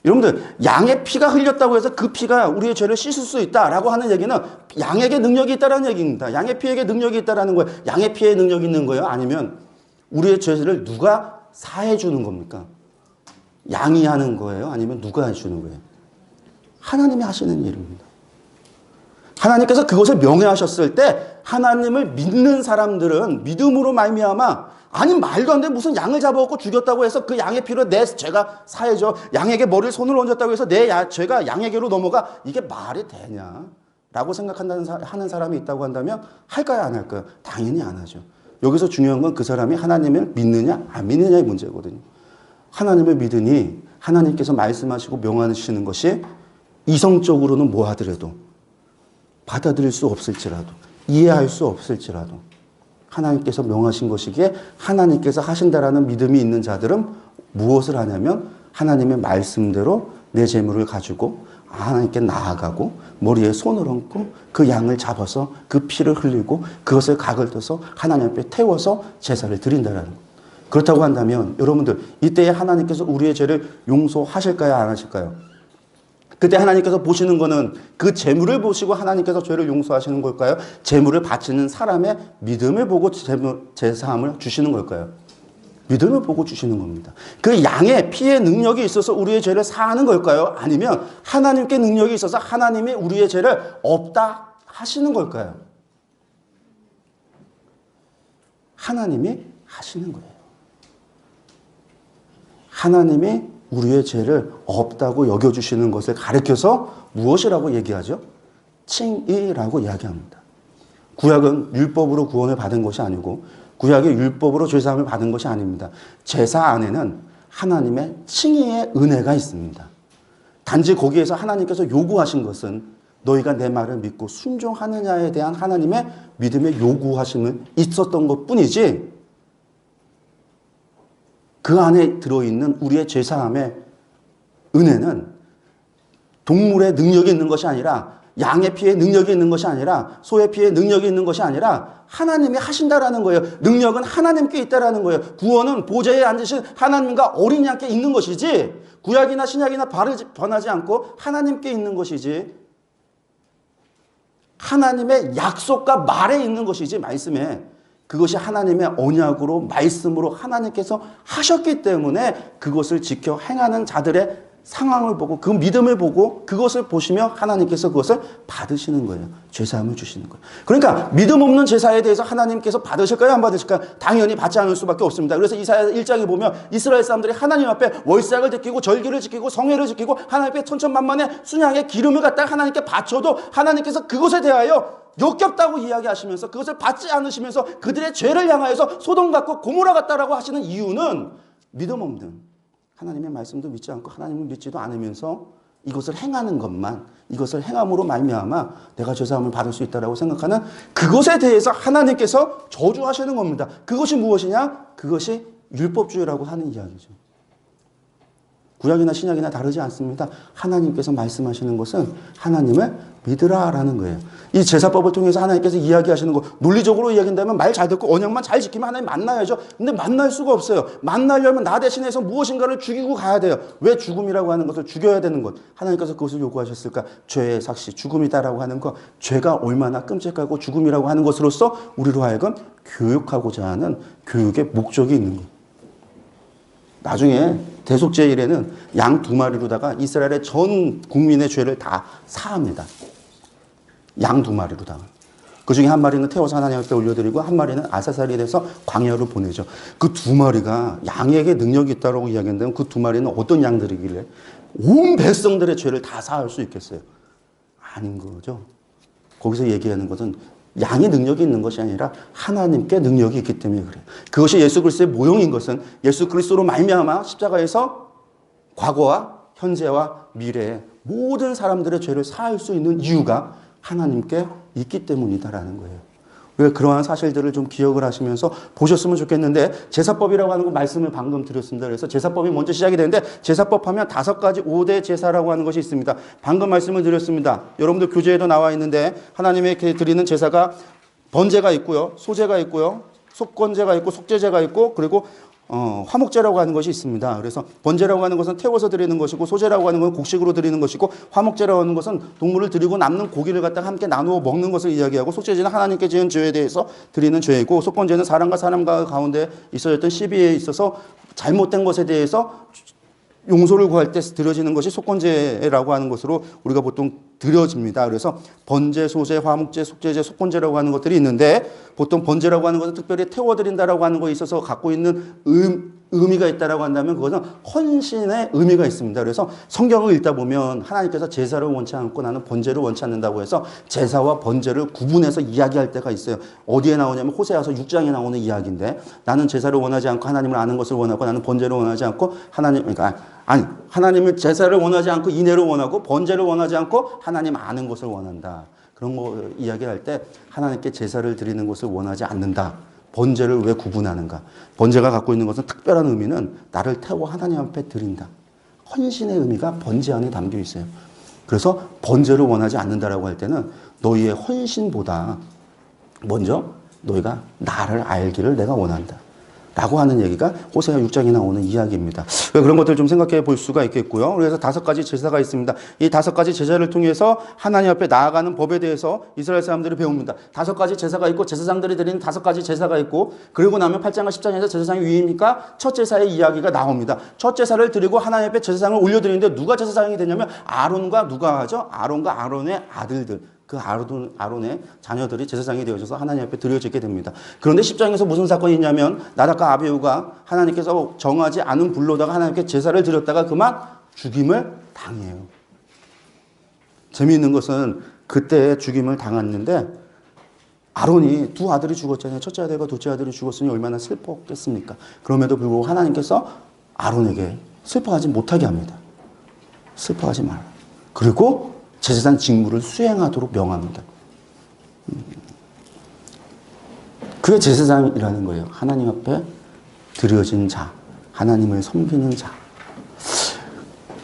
Speaker 1: 여러분들 양의 피가 흘렸다고 해서 그 피가 우리의 죄를 씻을 수 있다라고 하는 얘기는 양에게 능력이 있다는 얘기입니다. 양의 피에게 능력이 있다는 거예요. 양의 피에 능력이 있는 거예요? 아니면 우리의 죄를 누가 사해 주는 겁니까? 양이 하는 거예요? 아니면 누가 해주는 거예요? 하나님이 하시는 일입니다. 하나님께서 그것을 명예하셨을 때 하나님을 믿는 사람들은 믿음으로 말미암아 아니 말도 안 돼 무슨 양을 잡아갖고 죽였다고 해서 그 양의 피로 내 죄가 사해져 양에게 머리를 손으로 얹었다고 해서 내 죄가 양에게로 넘어가 이게 말이 되냐 라고 하는 사람이 있다고 한다면 할까요 안 할까요? 당연히 안 하죠. 여기서 중요한 건 그 사람이 하나님을 믿느냐 안 믿느냐의 문제거든요. 하나님을 믿으니 하나님께서 말씀하시고 명하시는 것이 이성적으로는 뭐 하더라도 받아들일 수 없을지라도 이해할 수 없을지라도 하나님께서 명하신 것이기에 하나님께서 하신다라는 믿음이 있는 자들은 무엇을 하냐면 하나님의 말씀대로 내 재물을 가지고 하나님께 나아가고 머리에 손을 얹고 그 양을 잡아서 그 피를 흘리고 그것을 각을 떠서 하나님 앞에 태워서 제사를 드린다라는 거예요. 그렇다고 한다면 여러분들 이때에 하나님께서 우리의 죄를 용서하실까요 안 하실까요? 그때 하나님께서 보시는 거는 그 재물을 보시고 하나님께서 죄를 용서하시는 걸까요? 재물을 바치는 사람의 믿음을 보고 제사함을 주시는 걸까요? 믿음을 보고 주시는 겁니다. 그 양의 피의 능력이 있어서 우리의 죄를 사하는 걸까요? 아니면 하나님께 능력이 있어서 하나님이 우리의 죄를 없다 하시는 걸까요? 하나님이 하시는 거예요. 하나님이 우리의 죄를 없다고 여겨주시는 것을 가르쳐서 무엇이라고 얘기하죠? 칭의라고 이야기합니다. 구약은 율법으로 구원을 받은 것이 아니고 구약의 율법으로 죄사함을 받은 것이 아닙니다. 제사 안에는 하나님의 칭의의 은혜가 있습니다. 단지 거기에서 하나님께서 요구하신 것은 너희가 내 말을 믿고 순종하느냐에 대한 하나님의 믿음의 요구하심은 있었던 것뿐이지 그 안에 들어있는 우리의 죄사함의 은혜는 동물의 능력이 있는 것이 아니라 양의 피에 능력이 있는 것이 아니라 소의 피에 능력이 있는 것이 아니라 하나님이 하신다라는 거예요. 능력은 하나님께 있다라는 거예요. 구원은 보좌에 앉으신 하나님과 어린 양께 있는 것이지 구약이나 신약이나 변하지 않고 하나님께 있는 것이지 하나님의 약속과 말에 있는 것이지 말씀에 그것이 하나님의 언약으로 말씀으로 하나님께서 하셨기 때문에 그것을 지켜 행하는 자들의 상황을 보고 그 믿음을 보고 그것을 보시며 하나님께서 그것을 받으시는 거예요. 죄사함을 주시는 거예요. 그러니까 믿음 없는 제사에 대해서 하나님께서 받으실까요? 안 받으실까요? 당연히 받지 않을 수밖에 없습니다. 그래서 이사야 1장에 보면 이스라엘 사람들이 하나님 앞에 월삭을 지키고 절기를 지키고 성회를 지키고 하나님 앞에 천천만만의 순양의 기름을 갖다가 하나님께 바쳐도 하나님께서 그것에 대하여 역겹다고 이야기하시면서 그것을 받지 않으시면서 그들의 죄를 향하여서 소돔 같고 고모라 같다라고 하시는 이유는 믿음 없는 하나님의 말씀도 믿지 않고 하나님을 믿지도 않으면서 이것을 행하는 것만 이것을 행함으로 말미암아 내가 죄사함을 받을 수 있다라고 생각하는 그것에 대해서 하나님께서 저주하시는 겁니다. 그것이 무엇이냐? 그것이 율법주의라고 하는 이야기죠. 구약이나 신약이나 다르지 않습니다. 하나님께서 말씀하시는 것은 하나님을 믿으라라는 거예요. 이 제사법을 통해서 하나님께서 이야기하시는 거 논리적으로 이야기한다면 말 잘 듣고 언약만 잘 지키면 하나님 만나야죠. 근데 만날 수가 없어요. 만나려면 나 대신해서 무엇인가를 죽이고 가야 돼요. 왜 죽음이라고 하는 것을 죽여야 되는 것? 하나님께서 그것을 요구하셨을까? 죄의 삭시, 죽음이다라고 하는 것. 죄가 얼마나 끔찍하고 죽음이라고 하는 것으로서 우리로 하여금 교육하고자 하는 교육의 목적이 있는 것. 나중에 대속죄일에는 양 2마리로다가 이스라엘의 전 국민의 죄를 다 사합니다. 양 2마리로다가. 그 중에 한 마리는 태워서 하나님 앞에 올려드리고 한 마리는 아사살이 돼서 광야로 보내죠. 그 2마리가 양에게 능력이 있다고 이야기한다면 그 2마리는 어떤 양들이길래 온 백성들의 죄를 다 사할 수 있겠어요? 아닌 거죠. 거기서 얘기하는 것은 양의 능력이 있는 것이 아니라 하나님께 능력이 있기 때문에 그래요. 그것이 예수 그리스도의 모형인 것은 예수 그리스도로 말미암아 십자가에서 과거와 현재와 미래의 모든 사람들의 죄를 사할 수 있는 이유가 하나님께 있기 때문이다라는 거예요. 우리가 그러한 사실들을 좀 기억을 하시면서 보셨으면 좋겠는데 제사법이라고 하는 거 말씀을 방금 드렸습니다. 그래서 제사법이 먼저 시작이 되는데 제사법 하면 5가지 5대 제사라고 하는 것이 있습니다. 방금 말씀을 드렸습니다. 여러분들 교재에도 나와 있는데 하나님에게 드리는 제사가 번제가 있고요. 소제가 있고요. 속건제가 있고 속죄제가 있고 그리고 화목제라고 하는 것이 있습니다. 그래서 번제라고 하는 것은 태워서 드리는 것이고 소제라고 하는 것은 곡식으로 드리는 것이고 화목제라고 하는 것은 동물을 드리고 남는 고기를 갖다가 함께 나누어 먹는 것을 이야기하고 속죄제는 하나님께 지은 죄에 대해서 드리는 죄이고 속건제는 사람과 사람과 가운데 있어졌던 시비에 있어서 잘못된 것에 대해서 용서를 구할 때 드려지는 것이 속건제라고 하는 것으로 우리가 보통 드려집니다. 그래서 번제, 소제, 화목제, 속죄제, 속건제라고 하는 것들이 있는데 보통 번제라고 하는 것은 특별히 태워드린다라고 하는 것에 있어서 갖고 있는 의미가 있다라고 한다면 그것은 헌신의 의미가 있습니다. 그래서 성경을 읽다 보면 하나님께서 제사를 원치 않고 나는 번제를 원치 않는다고 해서 제사와 번제를 구분해서 이야기할 때가 있어요. 어디에 나오냐면 호세아서 6장에 나오는 이야기인데 나는 제사를 원하지 않고 하나님을 아는 것을 원하고 나는 번제를 원하지 않고 하나님을 제사를 원하지 않고 인애를 원하고 번제를 원하지 않고 하나님 아는 것을 원한다. 그런 거 이야기할 때 하나님께 제사를 드리는 것을 원하지 않는다. 번제를 왜 구분하는가? 번제가 갖고 있는 것은 특별한 의미는 나를 태워 하나님 앞에 드린다. 헌신의 의미가 번제 안에 담겨 있어요. 그래서 번제를 원하지 않는다라고 할 때는 너희의 헌신보다 먼저 너희가 나를 알기를 내가 원한다. 라고 하는 얘기가 호세아 6장에 나오는 이야기입니다. 그런 것들 좀 생각해 볼 수가 있겠고요. 그래서 5가지 제사가 있습니다. 이 5가지 제사를 통해서 하나님 앞에 나아가는 법에 대해서 이스라엘 사람들이 배웁니다. 5가지 제사가 있고 제사장들이 드리는 5가지 제사가 있고 그리고 나면 8장과 10장에서 제사장이 위임이니까 첫 제사의 이야기가 나옵니다. 첫 제사를 드리고 하나님 앞에 제사장을 올려드리는데 누가 제사장이 되냐면 아론과 누가 하죠? 아론과 아론의 아들들. 그 아론의 자녀들이 제사장이 되어져서 하나님 앞에 드려지게 됩니다. 그런데 10장에서 무슨 사건이 있냐면 나답과 아비후가 하나님께서 정하지 않은 불로다가 하나님께 제사를 드렸다가 그만 죽임을 당해요. 재미있는 것은 그때 죽임을 당했는데 아론이 2 아들이 죽었잖아요. 첫째 아들과 둘째 아들이 죽었으니 얼마나 슬펐겠습니까? 그럼에도 불구하고 하나님께서 아론에게 슬퍼하지 못하게 합니다. 슬퍼하지 마라. 그리고 제사장 직무를 수행하도록 명합니다. 그게 제사장이라는 거예요. 하나님 앞에 드려진 자, 하나님을 섬기는 자.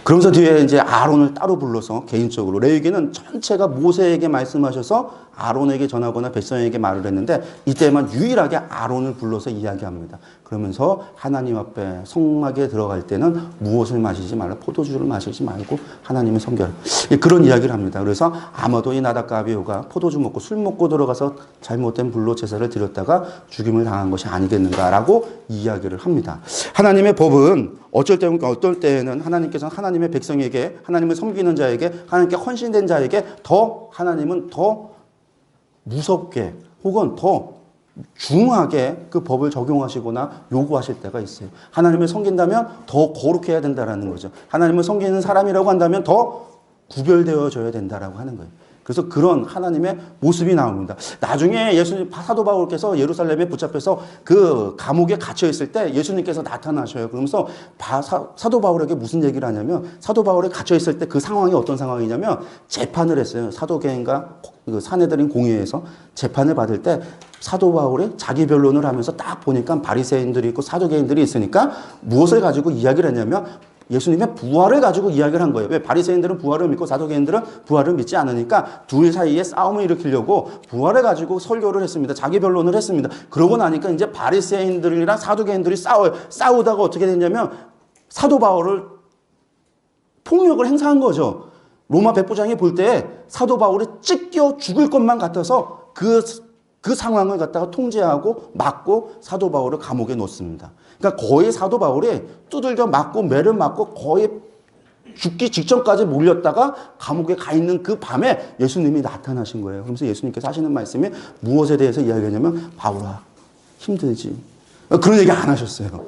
Speaker 1: 그러면서 뒤에 이제 아론을 따로 불러서 개인적으로 레위기는 전체가 모세에게 말씀하셔서 아론에게 전하거나 백성에게 말을 했는데 이때만 유일하게 아론을 불러서 이야기합니다. 그러면서 하나님 앞에 성막에 들어갈 때는 무엇을 마시지 말라. 포도주를 마시지 말고 하나님을 섬겨라. 그런 이야기를 합니다. 그래서 아마도 이 나답과 아비후가 포도주 먹고 술 먹고 들어가서 잘못된 불로 제사를 드렸다가 죽임을 당한 것이 아니겠는가라고 이야기를 합니다. 하나님의 법은 어쩔 때는 하나님께서는 하나님의 백성에게, 하나님을 섬기는 자에게, 하나님께 헌신된 자에게 하나님은 더 무섭게 혹은 더 중하게 그 법을 적용하시거나 요구하실 때가 있어요. 하나님을 섬긴다면 더 거룩해야 된다는 거죠. 하나님을 섬기는 사람이라고 한다면 더 구별되어져야 된다라고 하는 거예요. 그래서 그런 하나님의 모습이 나옵니다. 나중에 사도 바울께서 예루살렘에 붙잡혀서 그 감옥에 갇혀 있을 때 예수님께서 나타나셔요. 그러면서 사도 바울에게 무슨 얘기를 하냐면, 사도 바울에 갇혀 있을 때 그 상황이 어떤 상황이냐면 재판을 했어요. 사도계인과 그 사내들인 공회에서 재판을 받을 때 사도 바울이 자기 변론을 하면서 딱 보니까 바리새인들이 있고 사두개인들이 있으니까 무엇을 가지고 이야기를 했냐면 예수님의 부활을 가지고 이야기를 한 거예요. 왜? 바리새인들은 부활을 믿고 사두개인들은 부활을 믿지 않으니까 둘 사이에 싸움을 일으키려고 부활을 가지고 설교를 했습니다. 자기 변론을 했습니다. 그러고 나니까 이제 바리새인들이랑 사두개인들이 싸워요. 싸우다가 어떻게 됐냐면 사도 바울을 폭력을 행사한 거죠. 로마 백부장이 볼 때 사도 바울이 찢겨 죽을 것만 같아서 그 상황을 갖다가 통제하고 막고 사도 바울을 감옥에 놓습니다. 그러니까 거의 사도 바울이 두들겨 맞고 매를 맞고 거의 죽기 직전까지 몰렸다가 감옥에 가 있는 그 밤에 예수님이 나타나신 거예요. 그러면서 예수님께서 하시는 말씀이 무엇에 대해서 이야기하냐면 바울아 힘들지. 그런 얘기 안 하셨어요.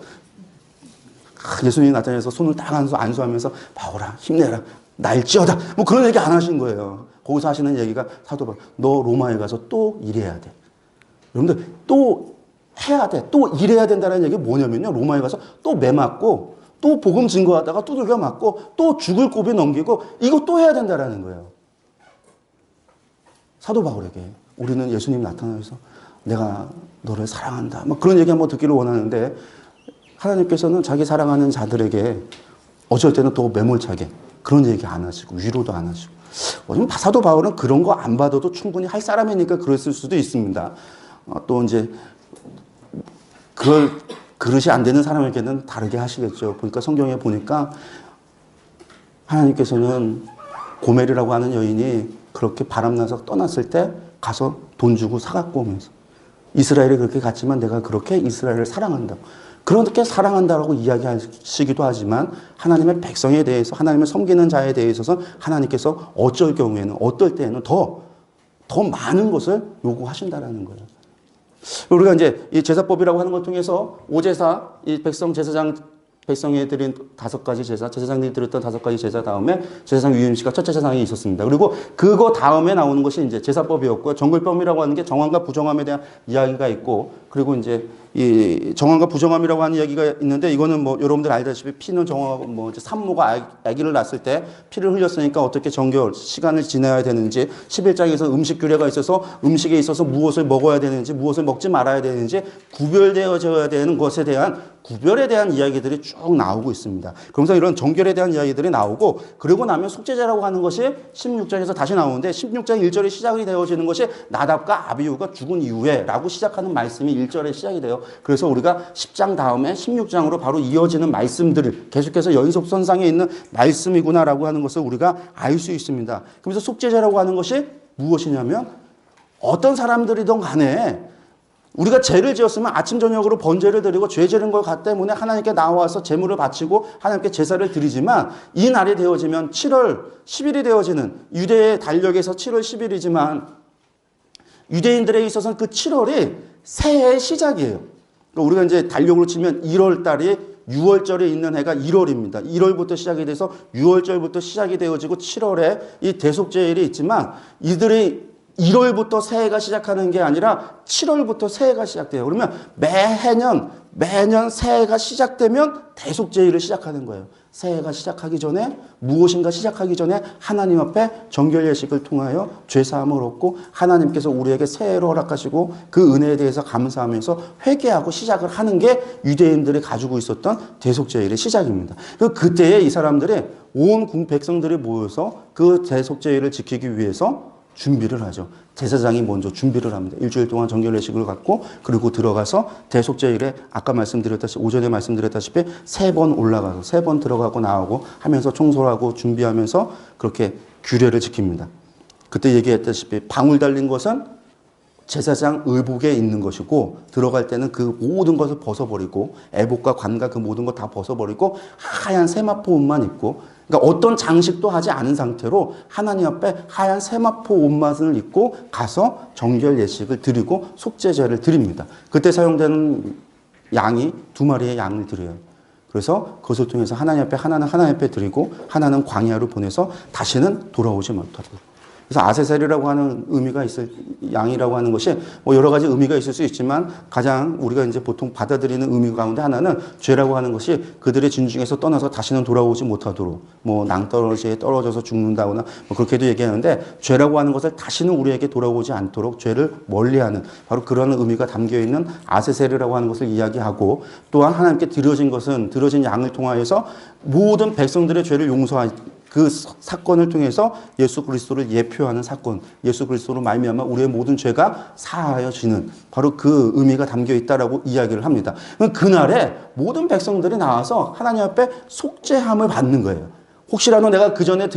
Speaker 1: 예수님이 나타나서 손을 딱 안수하면서 바울아 힘내라. 날지어다. 뭐 그런 얘기 안 하신 거예요. 거기서 하시는 얘기가 사도 바울 너 로마에 가서 또 일해야 돼. 여러분들 또 해야 돼. 또 일해야 된다는 얘기 뭐냐면요. 로마에 가서 또 매 맞고 또 복음 증거하다가 두들겨 맞고 또 죽을 고비 넘기고 이거 또 해야 된다는 거예요. 사도 바울에게 우리는 예수님 나타나서 내가 너를 사랑한다. 막 그런 얘기 한번 듣기를 원하는데 하나님께서는 자기 사랑하는 자들에게 어쩔 때는 또 매몰차게 그런 얘기 안 하시고 위로도 안 하시고 사도 바울은 그런 거 안 받아도 충분히 할 사람이니까 그랬을 수도 있습니다. 또 이제 그릇이 안 되는 사람에게는 다르게 하시겠죠. 보니까 성경에 보니까 하나님께서는 고멜이라고 하는 여인이 그렇게 바람나서 떠났을 때 가서 돈 주고 사갖고 오면서 이스라엘이 그렇게 갔지만 내가 그렇게 이스라엘을 사랑한다. 그렇게 사랑한다라고 이야기하시기도 하지만 하나님의 백성에 대해서 하나님을 섬기는 자에 대해서 하나님께서 어쩔 경우에는 어떨 때에는 더 많은 것을 요구하신다라는 거예요. 우리가 이제 이 제사법이라고 하는 걸 통해서 오제사, 이 백성에 드린 5가지 제사, 제사장들이 드렸던 5가지 제사 다음에 제사장 유임시가 첫째 제사장이 있었습니다. 그리고 그거 다음에 나오는 것이 이제 제사법이었고요. 정결법이라고 하는 게 정함과 부정함에 대한 이야기가 있고, 그리고 이제 이 정함과 부정함이라고 하는 이야기가 있는데, 이거는 뭐 여러분들 알다시피 피는 정하고 뭐 이제 산모가 아기를 낳았을 때 피를 흘렸으니까 어떻게 정결 시간을 지나야 되는지, 11장에서 음식 규례가 있어서 음식에 있어서 무엇을 먹어야 되는지, 무엇을 먹지 말아야 되는지 구별되어져야 되는 것에 대한 구별에 대한 이야기들이 쭉 나오고 있습니다. 그러면서 이런 정결에 대한 이야기들이 나오고, 그리고 나면 속죄제라고 하는 것이 16장에서 다시 나오는데 16장 1절에 시작이 되어지는 것이 나답과 아비후가 죽은 이후에 라고 시작하는 말씀이 1절에 시작이 돼요. 그래서 우리가 10장 다음에 16장으로 바로 이어지는 말씀들을 계속해서 연속선상에 있는 말씀이구나라고 하는 것을 우리가 알 수 있습니다. 그래서 속죄제라고 하는 것이 무엇이냐면 어떤 사람들이든 간에 우리가 죄를 지었으면 아침 저녁으로 번제를 드리고 죄 지른 것 때문에 하나님께 나와서 제물을 바치고 하나님께 제사를 드리지만, 이 날이 되어지면 7월 10일이 되어지는 유대의 달력에서 7월 10일이지만 유대인들에 있어서는 그 7월이 새해의 시작이에요. 그러니까 우리가 이제 달력으로 치면 1월 달이 6월절에 있는 해가 1월입니다. 1월부터 시작이 돼서 6월절부터 시작이 되어지고 7월에 이 대속제일이 있지만, 이들이 1월부터 새해가 시작하는 게 아니라 7월부터 새해가 시작돼요. 그러면 매년 새해가 시작되면 대속제일을 시작하는 거예요. 새해가 시작하기 전에 무엇인가 시작하기 전에 하나님 앞에 정결 예식을 통하여 죄사함을 얻고 하나님께서 우리에게 새해를 허락하시고 그 은혜에 대해서 감사하면서 회개하고 시작을 하는 게 유대인들이 가지고 있었던 대속제일의 시작입니다. 그때에 이 사람들이 온 백성들이 모여서 그 대속제일을 지키기 위해서 준비를 하죠. 제사장이 먼저 준비를 합니다. 일주일 동안 정결 예식을 갖고 그리고 들어가서 대속제일에 아까 말씀드렸다시피 오전에 말씀드렸다시피 3번 올라가서 3번 들어가고 나오고 하면서 청소를 하고 준비하면서 그렇게 규례를 지킵니다. 그때 얘기했다시피 방울 달린 것은 제사장 의복에 있는 것이고 들어갈 때는 그 모든 것을 벗어버리고 애복과 관과 그 모든 것 다 벗어버리고 하얀 세마포 옷만 입고 그러니까 어떤 장식도 하지 않은 상태로 하나님 앞에 하얀 세마포 옷만을 입고 가서 정결 예식을 드리고 속죄제를 드립니다. 그때 사용되는 양이 2마리의 양을 드려요. 그래서 그것을 통해서 하나님 앞에 하나는 하나님 앞에 드리고 하나는 광야로 보내서 다시는 돌아오지 못하도록. 그래서 아세셀이라고 하는 의미가 양이라고 하는 것이 뭐 여러 가지 의미가 있을 수 있지만 가장 우리가 이제 보통 받아들이는 의미 가운데 하나는 죄라고 하는 것이 그들의 진중에서 떠나서 다시는 돌아오지 못하도록 뭐 낭떠러지에 떨어져서 죽는다거나 뭐 그렇게도 얘기하는데 죄라고 하는 것을 다시는 우리에게 돌아오지 않도록 죄를 멀리하는 바로 그런 의미가 담겨 있는 아세셀이라고 하는 것을 이야기하고 또한 하나님께 드려진 양을 통하여서 모든 백성들의 죄를 용서한 그 사건을 통해서 예수 그리스도를 예표하는 사건, 예수 그리스도로 말미암아 우리의 모든 죄가 사하여지는 바로 그 의미가 담겨 있다라고 이야기를 합니다. 그날에 모든 백성들이 나와서 하나님 앞에 속죄함을 받는 거예요. 혹시라도 내가 그 전에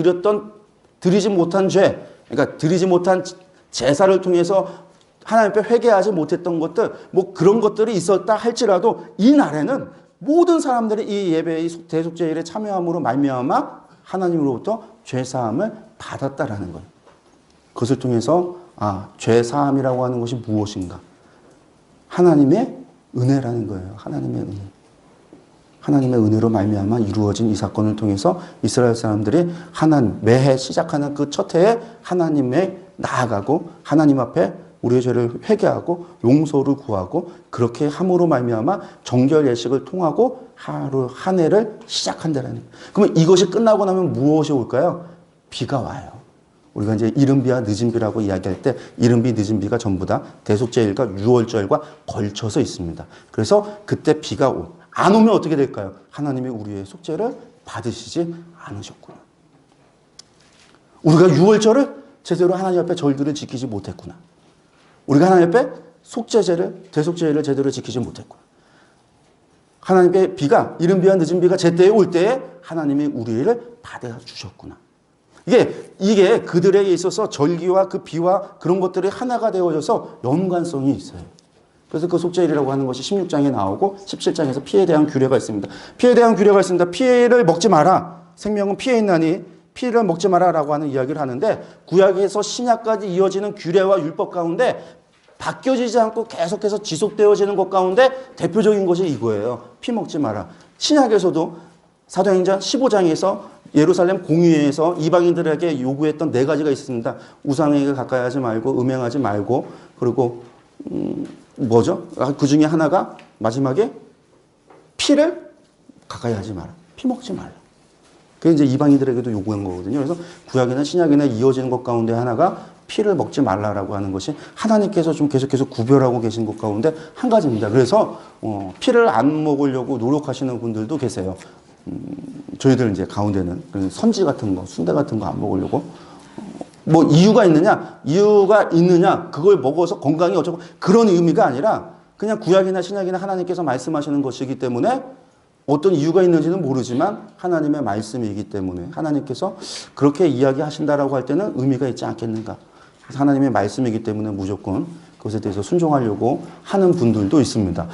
Speaker 1: 드리지 못한 죄, 그러니까 드리지 못한 제사를 통해서 하나님 앞에 회개하지 못했던 것들, 뭐 그런 것들이 있었다 할지라도 이 날에는 모든 사람들이 이 예배의 대속죄일에 참여함으로 말미암아 하나님으로부터 죄사함을 받았다라는 거예요. 그것을 통해서 죄사함이라고 하는 것이 무엇인가? 하나님의 은혜라는 거예요. 하나님의 은혜. 하나님의 은혜로 말미암아 이루어진 이 사건을 통해서 이스라엘 사람들이 매해 시작하는 그 첫 해에 하나님에 나아가고 하나님 앞에 우리의 죄를 회개하고 용서를 구하고 그렇게 함으로 말미암아 정결 예식을 통하고 하루 한 해를 시작한다는 거예요. 그러면 이것이 끝나고 나면 무엇이 올까요? 비가 와요. 우리가 이제 이른 비와 늦은 비라고 이야기할 때 이른 비, 늦은 비가 전부 다 대속제일과 유월절과 걸쳐서 있습니다. 그래서 그때 비가 안 오면 어떻게 될까요? 하나님이 우리의 속죄를 받으시지 않으셨구나. 우리가 유월절을 제대로 하나님 앞에 절기를 지키지 못했구나. 우리가 하나님 앞에 대속제일을 제대로 지키지 못했고 하나님의 비가 이른 비와 늦은 비가 제때에 올 때에 하나님이 우리를 받아주셨구나. 이게 그들에게 있어서 절기와 그 비와 그런 것들이 하나가 되어져서 연관성이 있어요. 그래서 그 속죄일이라고 하는 것이 16장에 나오고 17장에서 피에 대한 규례가 있습니다. 피에 대한 규례가 있습니다. 피를 먹지 마라. 생명은 피에 있나니 피를 먹지 마라라고 하는 이야기를 하는데 구약에서 신약까지 이어지는 규례와 율법 가운데 바뀌어지지 않고 계속해서 지속되어지는 것 가운데 대표적인 것이 이거예요. 피 먹지 마라. 신약에서도 사도행전 15장에서 예루살렘 공의회에서 이방인들에게 요구했던 4가지가 있습니다. 우상에게 가까이 하지 말고 음행하지 말고 그리고 뭐죠? 그 중에 하나가 마지막에 피를 가까이 하지 마라. 피 먹지 말라. 그게 이제 이방인들에게도 요구한 거거든요. 그래서 구약이나 신약이나 이어지는 것 가운데 하나가 피를 먹지 말라라고 하는 것이 하나님께서 좀 계속해서 구별하고 계신 것 가운데 한 가지입니다. 그래서 피를 안 먹으려고 노력하시는 분들도 계세요. 저희들 이제 가운데는 선지 같은 거, 순대 같은 거 안 먹으려고 뭐 이유가 있느냐 그걸 먹어서 건강이 어쩌고 그런 의미가 아니라 그냥 구약이나 신약이나 하나님께서 말씀하시는 것이기 때문에 어떤 이유가 있는지는 모르지만 하나님의 말씀이기 때문에 하나님께서 그렇게 이야기하신다라고 할 때는 의미가 있지 않겠는가. 그래서 하나님의 말씀이기 때문에 무조건 그것에 대해서 순종하려고 하는 분들도 있습니다.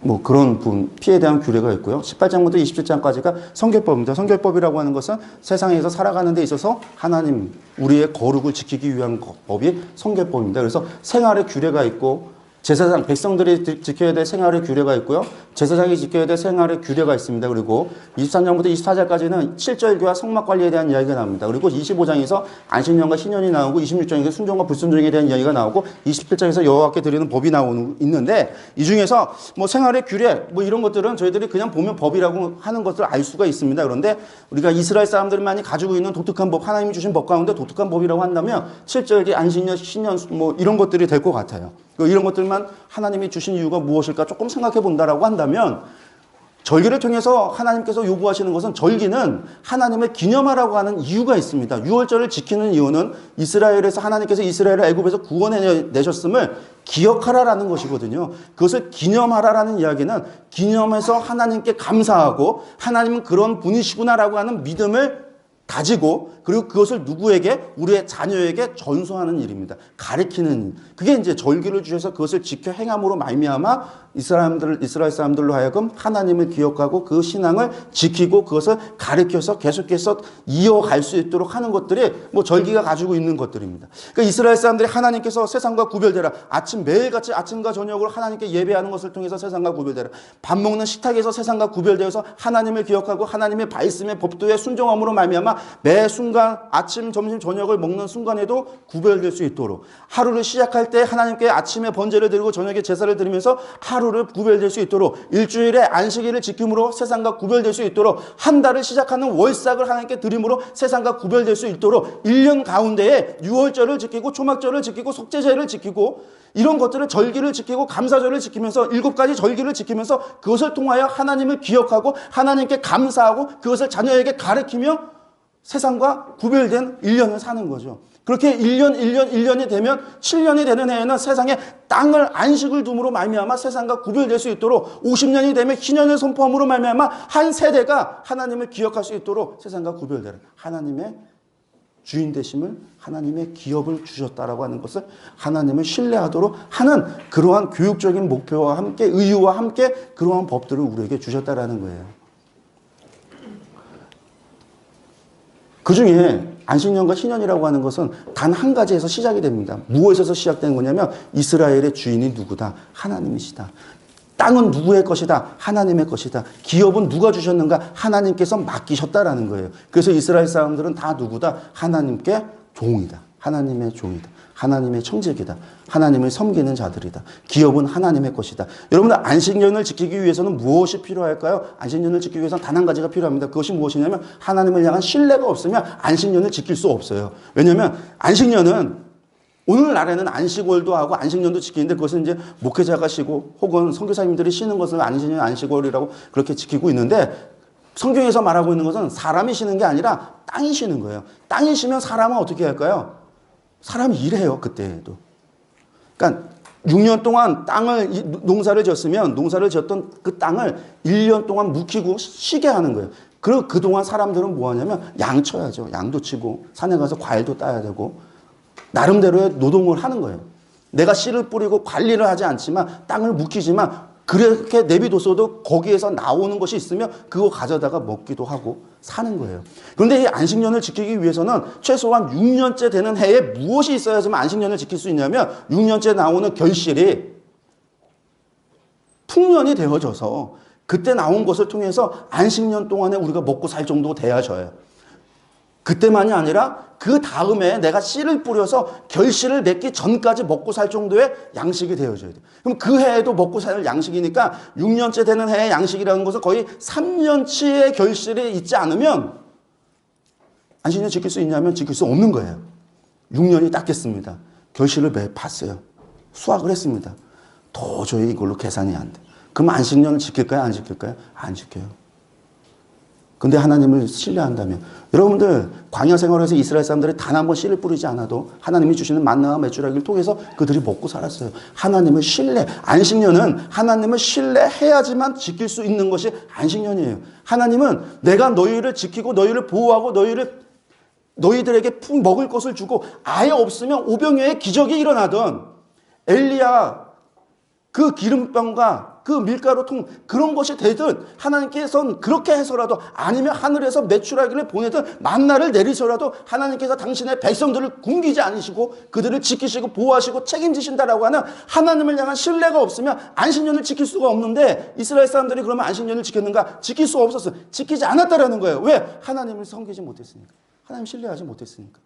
Speaker 1: 뭐 그런 피에 대한 규례가 있고요. 18장부터 27장까지가 성결법입니다. 성결법이라고 하는 것은 세상에서 살아가는 데 있어서 하나님, 우리의 거룩을 지키기 위한 법이 성결법입니다. 그래서 생활의 규례가 있고 제사장, 백성들이 지켜야 될 생활의 규례가 있고요. 제사장이 지켜야 될 생활의 규례가 있습니다. 그리고 23장부터 24장까지는 칠절기와 성막관리에 대한 이야기가 나옵니다. 그리고 25장에서 안식년과 신년이 나오고 26장에서 순종과 불순종에 대한 이야기가 나오고 27장에서 여호와께 드리는 법이 있는데 이 중에서 뭐 생활의 규례 뭐 이런 것들은 저희들이 그냥 보면 법이라고 하는 것을 알 수가 있습니다. 그런데 우리가 이스라엘 사람들만이 가지고 있는 독특한 법, 하나님이 주신 법 가운데 독특한 법이라고 한다면 칠절기, 안식년, 신년 뭐 이런 것들이 될 것 같아요. 이런 것들만 하나님이 주신 이유가 무엇일까 조금 생각해 본다라고 한다면 절기를 통해서 하나님께서 요구하시는 것은 절기는 하나님을 기념하라고 하는 이유가 있습니다. 유월절을 지키는 이유는 이스라엘에서 하나님께서 이스라엘을 애굽에서 구원해내셨음을 기억하라라는 것이거든요. 그것을 기념하라라는 이야기는 기념해서 하나님께 감사하고 하나님은 그런 분이시구나라고 하는 믿음을 가지고 그리고 그것을 누구에게 우리의 자녀에게 전수하는 일입니다. 가르치는 그게 이제 절기를 주셔서 그것을 지켜 행함으로 말미암아 이스라엘 사람들로 하여금 하나님을 기억하고 그 신앙을 지키고 그것을 가르쳐서 계속해서 이어갈 수 있도록 하는 것들이 뭐 절기가 가지고 있는 것들입니다. 그러니까 이스라엘 사람들이 하나님께서 세상과 구별되라. 매일같이 아침과 저녁으로 하나님께 예배하는 것을 통해서 세상과 구별되라. 밥 먹는 식탁에서 세상과 구별되어서 하나님을 기억하고 하나님의 말씀의 법도에 순종함으로 말미암아 매 순간 아침, 점심, 저녁을 먹는 순간에도 구별될 수 있도록 하루를 시작할 때 하나님께 아침에 번제를 드리고 저녁에 제사를 드리면서 하루를 구별될 수 있도록 일주일에 안식일을 지킴으로 세상과 구별될 수 있도록 한 달을 시작하는 월삭을 하나님께 드림으로 세상과 구별될 수 있도록 1년 가운데에 유월절을 지키고 초막절을 지키고 속죄제를 지키고 이런 것들을 절기를 지키고 감사절을 지키면서 7가지 절기를 지키면서 그것을 통하여 하나님을 기억하고 하나님께 감사하고 그것을 자녀에게 가르치며 세상과 구별된 1년을 사는 거죠. 그렇게 1년이 되면 7년이 되는 해에는 세상에 땅을 안식을 둠으로 말미암아 세상과 구별될 수 있도록 50년이 되면 희년을 선포함으로 말미암아 한 세대가 하나님을 기억할 수 있도록 세상과 구별되는 하나님의 주인 되심을 하나님의 기업을 주셨다라고 하는 것을 하나님을 신뢰하도록 하는 그러한 교육적인 목표와 함께 의유와 함께 그러한 법들을 우리에게 주셨다라는 거예요. 그 중에 안식년과 희년이라고 하는 것은 단 한 가지에서 시작이 됩니다. 무엇에서 시작되는 거냐면 이스라엘의 주인이 누구다? 하나님이시다. 땅은 누구의 것이다? 하나님의 것이다. 기업은 누가 주셨는가? 하나님께서 맡기셨다라는 거예요. 그래서 이스라엘 사람들은 다 누구다? 하나님께 종이다. 하나님의 종이다. 하나님의 청지기다. 하나님을 섬기는 자들이다. 기업은 하나님의 것이다. 여러분들 안식년을 지키기 위해서는 무엇이 필요할까요? 안식년을 지키기 위해서는 단 한 가지가 필요합니다. 그것이 무엇이냐면 하나님을 향한 신뢰가 없으면 안식년을 지킬 수 없어요. 왜냐하면 안식년은 오늘날에는 안식월도 하고 안식년도 지키는데 그것은 이제 목회자가 쉬고 혹은 선교사님들이 쉬는 것을 안식년, 안식월이라고 그렇게 지키고 있는데 성경에서 말하고 있는 것은 사람이 쉬는 게 아니라 땅이 쉬는 거예요. 땅이 쉬면 사람은 어떻게 할까요? 사람이 일해요, 그때에도. 그러니까 6년 동안 농사를 지었으면 농사를 지었던 그 땅을 1년 동안 묵히고 쉬게 하는 거예요. 그리고 그동안 사람들은 뭐 하냐면 양 쳐야죠. 양도 치고 산에 가서 과일도 따야 되고 나름대로의 노동을 하는 거예요. 내가 씨를 뿌리고 관리를 하지 않지만 땅을 묵히지만 그렇게 내비뒀어도 거기에서 나오는 것이 있으면 그거 가져다가 먹기도 하고 사는 거예요. 그런데 이 안식년을 지키기 위해서는 최소한 6년째 되는 해에 무엇이 있어야지만 안식년을 지킬 수 있냐면 6년째 나오는 결실이 풍년이 되어져서 그때 나온 것을 통해서 안식년 동안에 우리가 먹고 살 정도 돼야져요. 그때만이 아니라 그 다음에 내가 씨를 뿌려서 결실을 맺기 전까지 먹고 살 정도의 양식이 되어져야 돼요. 그럼 그 해에도 먹고 살 양식이니까 6년째 되는 해의 양식이라는 것은 거의 3년치의 결실이 있지 않으면 안식년 지킬 수 있냐면 지킬 수 없는 거예요. 6년이 딱 됐습니다. 결실을 봤어요. 수확을 했습니다. 도저히 이걸로 계산이 안 돼. 그럼 안식년을 지킬까요? 안 지킬까요? 안 지켜요. 근데 하나님을 신뢰한다면 여러분들 광야 생활에서 이스라엘 사람들이 단 한 번 씨를 뿌리지 않아도 하나님이 주시는 만나와 메추라기를 통해서 그들이 먹고 살았어요. 하나님을 신뢰. 안식년은 하나님을 신뢰해야지만 지킬 수 있는 것이 안식년이에요. 하나님은 내가 너희를 지키고 너희를 보호하고 너희들에게 먹을 것을 주고 아예 없으면 오병이어의 기적이 일어나던 엘리야 그 기름병과 그 밀가루 통 그런 것이 되든 하나님께서는 그렇게 해서라도 아니면 하늘에서 메추라기를 보내든 만나를 내리서라도 하나님께서 당신의 백성들을 굶기지 않으시고 그들을 지키시고 보호하시고 책임지신다라고 하는 하나님을 향한 신뢰가 없으면 안식년을 지킬 수가 없는데 이스라엘 사람들이 그러면 안식년을 지켰는가? 지킬 수가 없었어요. 지키지 않았다라는 거예요. 왜? 하나님을 섬기지 못했으니까. 하나님 신뢰하지 못했으니까.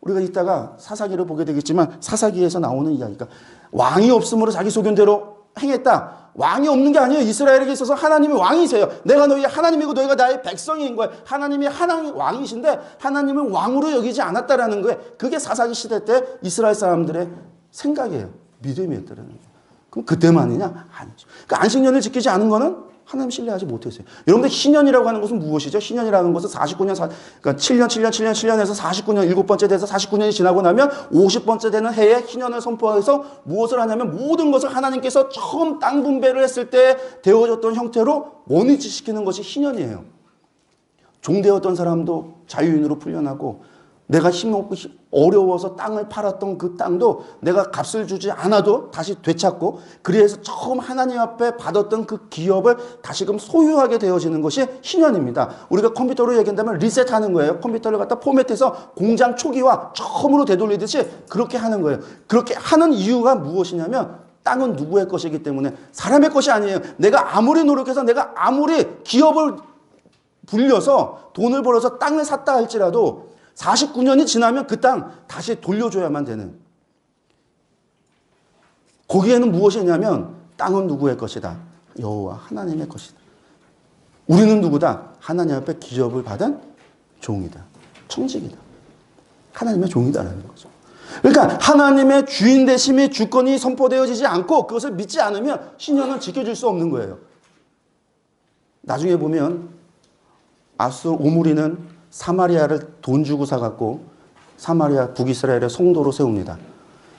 Speaker 1: 우리가 이따가 사사기를 보게 되겠지만 사사기에서 나오는 이야기가 왕이 없으므로 자기 소견대로 행했다. 왕이 없는 게 아니에요. 이스라엘에게 있어서 하나님이 왕이세요. 내가 너희 하나님이고 너희가 나의 백성인 거예요. 하나님이 하나님 왕이신데 하나님을 왕으로 여기지 않았다라는 거예요. 그게 사사기 시대 때 이스라엘 사람들의 생각이에요. 믿음이었다라는 거예요. 그럼 그때만이냐? 아니죠. 그러니까 안식년을 지키지 않은 거는 하나님 신뢰하지 못했어요. 여러분들 희년이라고 하는 것은 무엇이죠? 희년이라는 것은 49년, 그러니까 7년에서 49년, 7번째 돼서 49년이 지나고 나면 50번째 되는 해에 희년을 선포해서 무엇을 하냐면 모든 것을 하나님께서 처음 땅 분배를 했을 때 되어졌던 형태로 원위치시키는 것이 희년이에요. 종되었던 사람도 자유인으로 풀려나고 내가 힘없고 어려워서 땅을 팔았던 그 땅도 내가 값을 주지 않아도 다시 되찾고 그래서 처음 하나님 앞에 받았던 그 기업을 다시금 소유하게 되어지는 것이 희년입니다. 우리가 컴퓨터로 얘기한다면 리셋하는 거예요. 컴퓨터를 갖다 포맷해서 공장 초기화 처음으로 되돌리듯이 그렇게 하는 거예요. 그렇게 하는 이유가 무엇이냐면 땅은 누구의 것이기 때문에 사람의 것이 아니에요. 내가 아무리 노력해서 내가 아무리 기업을 불려서 돈을 벌어서 땅을 샀다 할지라도 49년이 지나면 그 땅 다시 돌려줘야만 되는. 거기에는 무엇이 있냐면 땅은 누구의 것이다? 여호와 하나님의 것이다. 우리는 누구다? 하나님 앞에 기업을 받은 종이다. 청직이다. 하나님의 종이다라는 거죠. 그러니까 하나님의 주인 되심이 주권이 선포되어지지 않고 그것을 믿지 않으면 신년은 지켜질 수 없는 거예요. 나중에 보면 오므리는 사마리아를 돈 주고 사갖고 사마리아 북이스라엘의 성도로 세웁니다.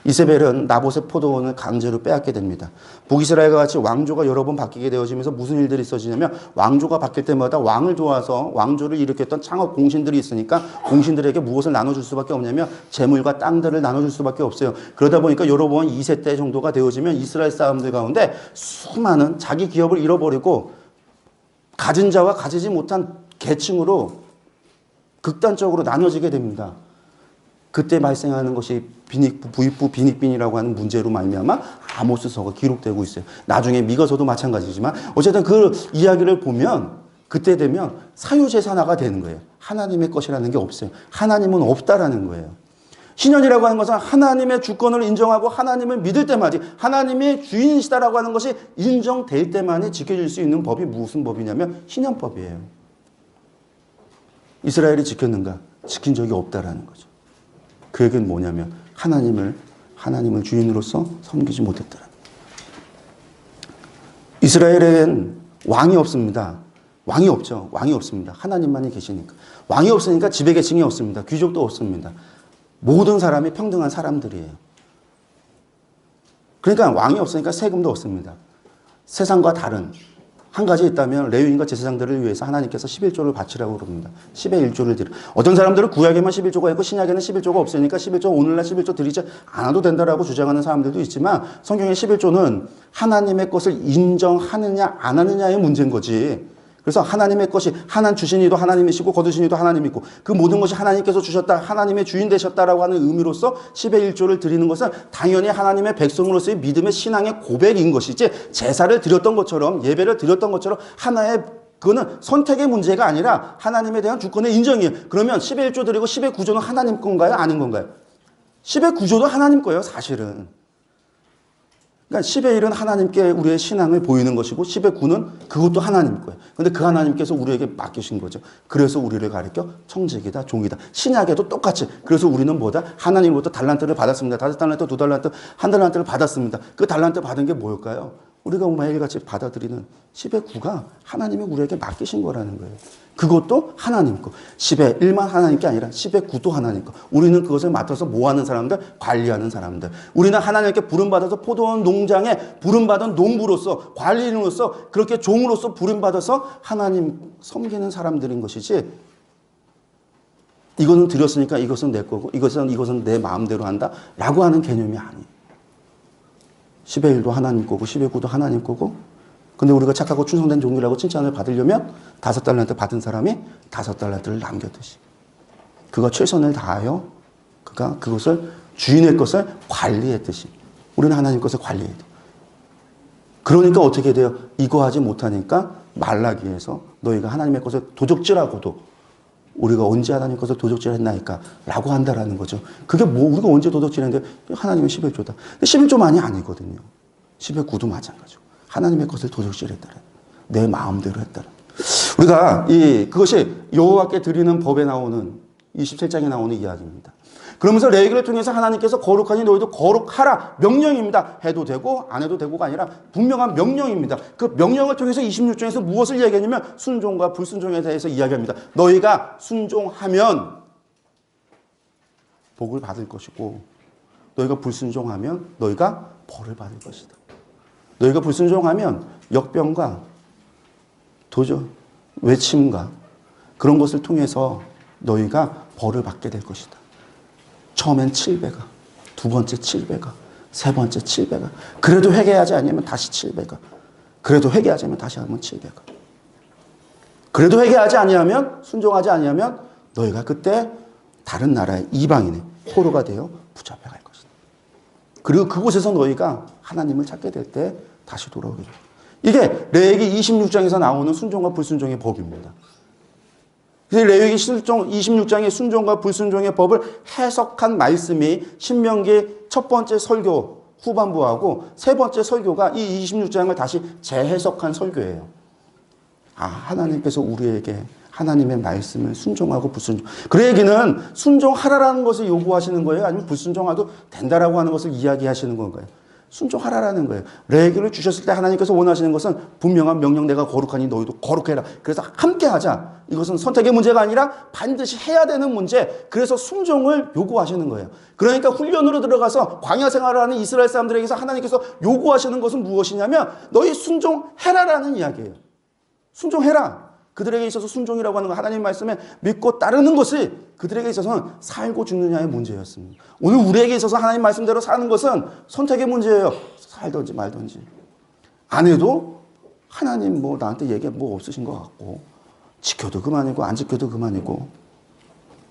Speaker 1: 이세벨은 나봇의 포도원을 강제로 빼앗게 됩니다. 북이스라엘과 같이 왕조가 여러 번 바뀌게 되어지면서 무슨 일들이 있어지냐면 왕조가 바뀔 때마다 왕을 도와서 왕조를 일으켰던 창업 공신들이 있으니까 공신들에게 무엇을 나눠줄 수밖에 없냐면 재물과 땅들을 나눠줄 수밖에 없어요. 그러다 보니까 여로보암 2세 때 정도가 되어지면 이스라엘 사람들 가운데 수많은 자기 기업을 잃어버리고 가진 자와 가지지 못한 계층으로 극단적으로 나눠지게 됩니다. 그때 발생하는 것이 부익부 빈익빈이라고 하는 문제로 말미암아 아모스서가 기록되고 있어요. 나중에 미가서도 마찬가지지만 어쨌든 그 이야기를 보면 그때 되면 사유재산화가 되는 거예요. 하나님의 것이라는 게 없어요. 하나님은 없다라는 거예요. 신년이라고 하는 것은 하나님의 주권을 인정하고 하나님을 믿을 때만이 하나님의 주인이시다라고 하는 것이 인정될 때만이 지켜질 수 있는 법이 무슨 법이냐면 신년법이에요. 이스라엘이 지켰는가? 지킨 적이 없다라는 거죠. 그 얘기는 뭐냐면 하나님을 주인으로서 섬기지 못했다라는 거예요. 이스라엘엔 왕이 없습니다. 왕이 없죠. 왕이 없습니다. 하나님만이 계시니까. 왕이 없으니까 지배계층이 없습니다. 귀족도 없습니다. 모든 사람이 평등한 사람들이에요. 그러니까 왕이 없으니까 세금도 없습니다. 세상과 다른 한 가지 있다면 레위인과 제사장들을 위해서 하나님께서 11조를 바치라고 그럽니다. 10의 1조를 드려. 어떤 사람들은 구약에만 11조가 있고 신약에는 11조가 없으니까 11조 오늘날 11조 드리지 않아도 된다라고 주장하는 사람들도 있지만 성경의 11조는 하나님의 것을 인정하느냐 안 하느냐의 문제인 거지. 그래서 하나님의 것이 하나님 주신 이도 하나님이시고 거두신 이도 하나님이고 그 모든 것이 하나님께서 주셨다 하나님의 주인 되셨다라고 하는 의미로서 10의 1조를 드리는 것은 당연히 하나님의 백성으로서의 믿음의 신앙의 고백인 것이지 제사를 드렸던 것처럼 예배를 드렸던 것처럼 하나의 그거는 선택의 문제가 아니라 하나님에 대한 주권의 인정이에요. 그러면 10의 1조 드리고 10의 9조는 하나님 건가요? 아닌 건가요? 10의 9조도 하나님 거예요 사실은. 그러니까 10의 1은 하나님께 우리의 신앙을 보이는 것이고 10의 9는 그것도 하나님 거예요. 그런데 그 하나님께서 우리에게 맡기신 거죠. 그래서 우리를 가리켜 청직이다, 종이다. 신약에도 똑같이. 그래서 우리는 뭐다? 하나님으로부터 달란트를 받았습니다. 5달란트, 2달란트, 1달란트를 받았습니다. 그 달란트 받은 게 뭘까요? 우리가 매일같이 받아들이는 10의 9가 하나님이 우리에게 맡기신 거라는 거예요. 그것도 하나님 거. 10의 1만 하나님 게 아니라 10의 9도 하나님 거. 우리는 그것을 맡아서 뭐하는 사람들? 관리하는 사람들. 우리는 하나님께 부름받아서 포도원 농장에 부름받은 농부로서 관리인으로서 그렇게 종으로서 부름받아서 하나님 섬기는 사람들인 것이지 이거는 드렸으니까 이것은 내 거고 이것은 내 마음대로 한다 라고 하는 개념이 아니에요. 10의 1도 하나님 거고 10의 9도 하나님 거고 근데 우리가 착하고 충성된 종이라고 칭찬을 받으려면 5달란트 받은 사람이 5달란트를 남겨두시. 그가 최선을 다하여 그가 그것을 주인의 것을 관리했듯이 우리는 하나님 것을 관리해야 돼. 그러니까 어떻게 돼요? 이거 하지 못하니까 말라기에서 너희가 하나님의 것을 도적질하고도 우리가 언제 하나님 것을 도적질했나이까 라고 한다라는 거죠. 그게 뭐 우리가 언제 도적질했는데 하나님은 11조다. 근데 11조만이 아니거든요. 10의 9도 마찬가지고. 하나님의 것을 도적질했다는 내 마음대로 했다는 우리가 그것이 여호와께 드리는 법에 나오는 27장에 나오는 이야기입니다. 그러면서 레위기를 통해서 하나님께서 거룩하니 너희도 거룩하라. 명령입니다. 해도 되고 안 해도 되고가 아니라 분명한 명령입니다. 그 명령을 통해서 26장에서 무엇을 이야기하냐면 순종과 불순종에 대해서 이야기합니다. 너희가 순종하면 복을 받을 것이고 너희가 불순종하면 너희가 벌을 받을 것이다. 너희가 불순종하면 역병과 도전, 외침과 그런 것을 통해서 너희가 벌을 받게 될 것이다. 처음엔 7배가, 두 번째 7배가, 세 번째 7배가. 그래도 회개하지 않으면 다시 7배가. 그래도 회개하지 않으면 다시 하면 7배가. 그래도 회개하지 아니하면, 순종하지 아니하면 너희가 그때 다른 나라의 이방인의 포로가 되어 붙잡혀 갈 것이다. 그리고 그곳에서 너희가 하나님을 찾게 될 때 다시 돌아오게 될 것이다. 이게 레위기 26장에서 나오는 순종과 불순종의 법입니다. 그래서 레위기 26장의 순종과 불순종의 법을 해석한 말씀이 신명기 첫 번째 설교 후반부하고 세 번째 설교가 이 26장을 다시 재해석한 설교예요. 아, 하나님께서 우리에게 하나님의 말씀을 순종하고 불순종. 그 얘기는 순종하라라는 것을 요구하시는 거예요? 아니면 불순종하도 된다라고 하는 것을 이야기하시는 건가요? 순종하라라는 거예요. 레위기를 주셨을 때 하나님께서 원하시는 것은 분명한 명령, 내가 거룩하니 너희도 거룩해라. 그래서 함께 하자. 이것은 선택의 문제가 아니라 반드시 해야 되는 문제. 그래서 순종을 요구하시는 거예요. 그러니까 훈련으로 들어가서 광야 생활을 하는 이스라엘 사람들에게서 하나님께서 요구하시는 것은 무엇이냐면 너희 순종해라라는 이야기예요. 순종해라. 그들에게 있어서 순종이라고 하는 건 하나님 말씀에 믿고 따르는 것이 그들에게 있어서는 살고 죽느냐의 문제였습니다. 오늘 우리에게 있어서 하나님 말씀대로 사는 것은 선택의 문제예요. 살든지 말든지. 안 해도 하나님 뭐 나한테 얘기 뭐 없으신 것 같고 지켜도 그만이고 안 지켜도 그만이고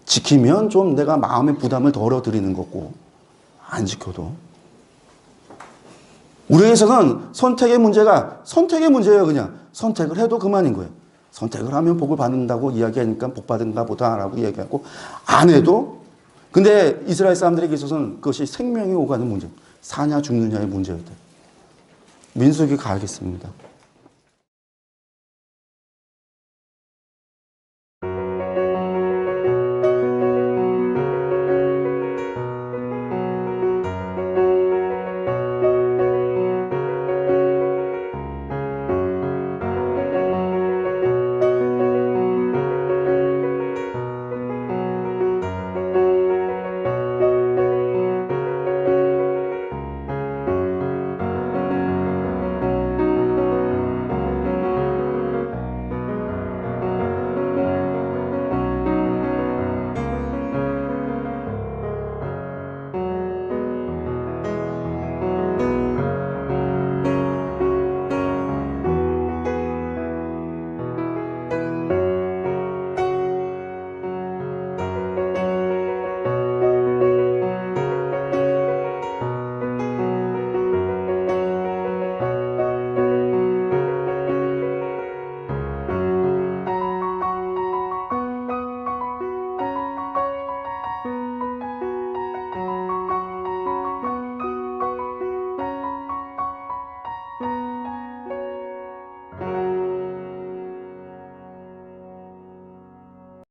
Speaker 1: 지키면 좀 내가 마음의 부담을 덜어드리는 거고 안 지켜도 우리에게 있어서는 선택의 문제가 선택의 문제예요. 그냥 선택을 해도 그만인 거예요. 선택을 하면 복을 받는다고 이야기하니까 복 받은가 보다라고 이야기하고 안 해도 근데 이스라엘 사람들에게 있어서는 그것이 생명이 오가는 문제 사냐 죽느냐의 문제였다. 민수기 가겠습니다.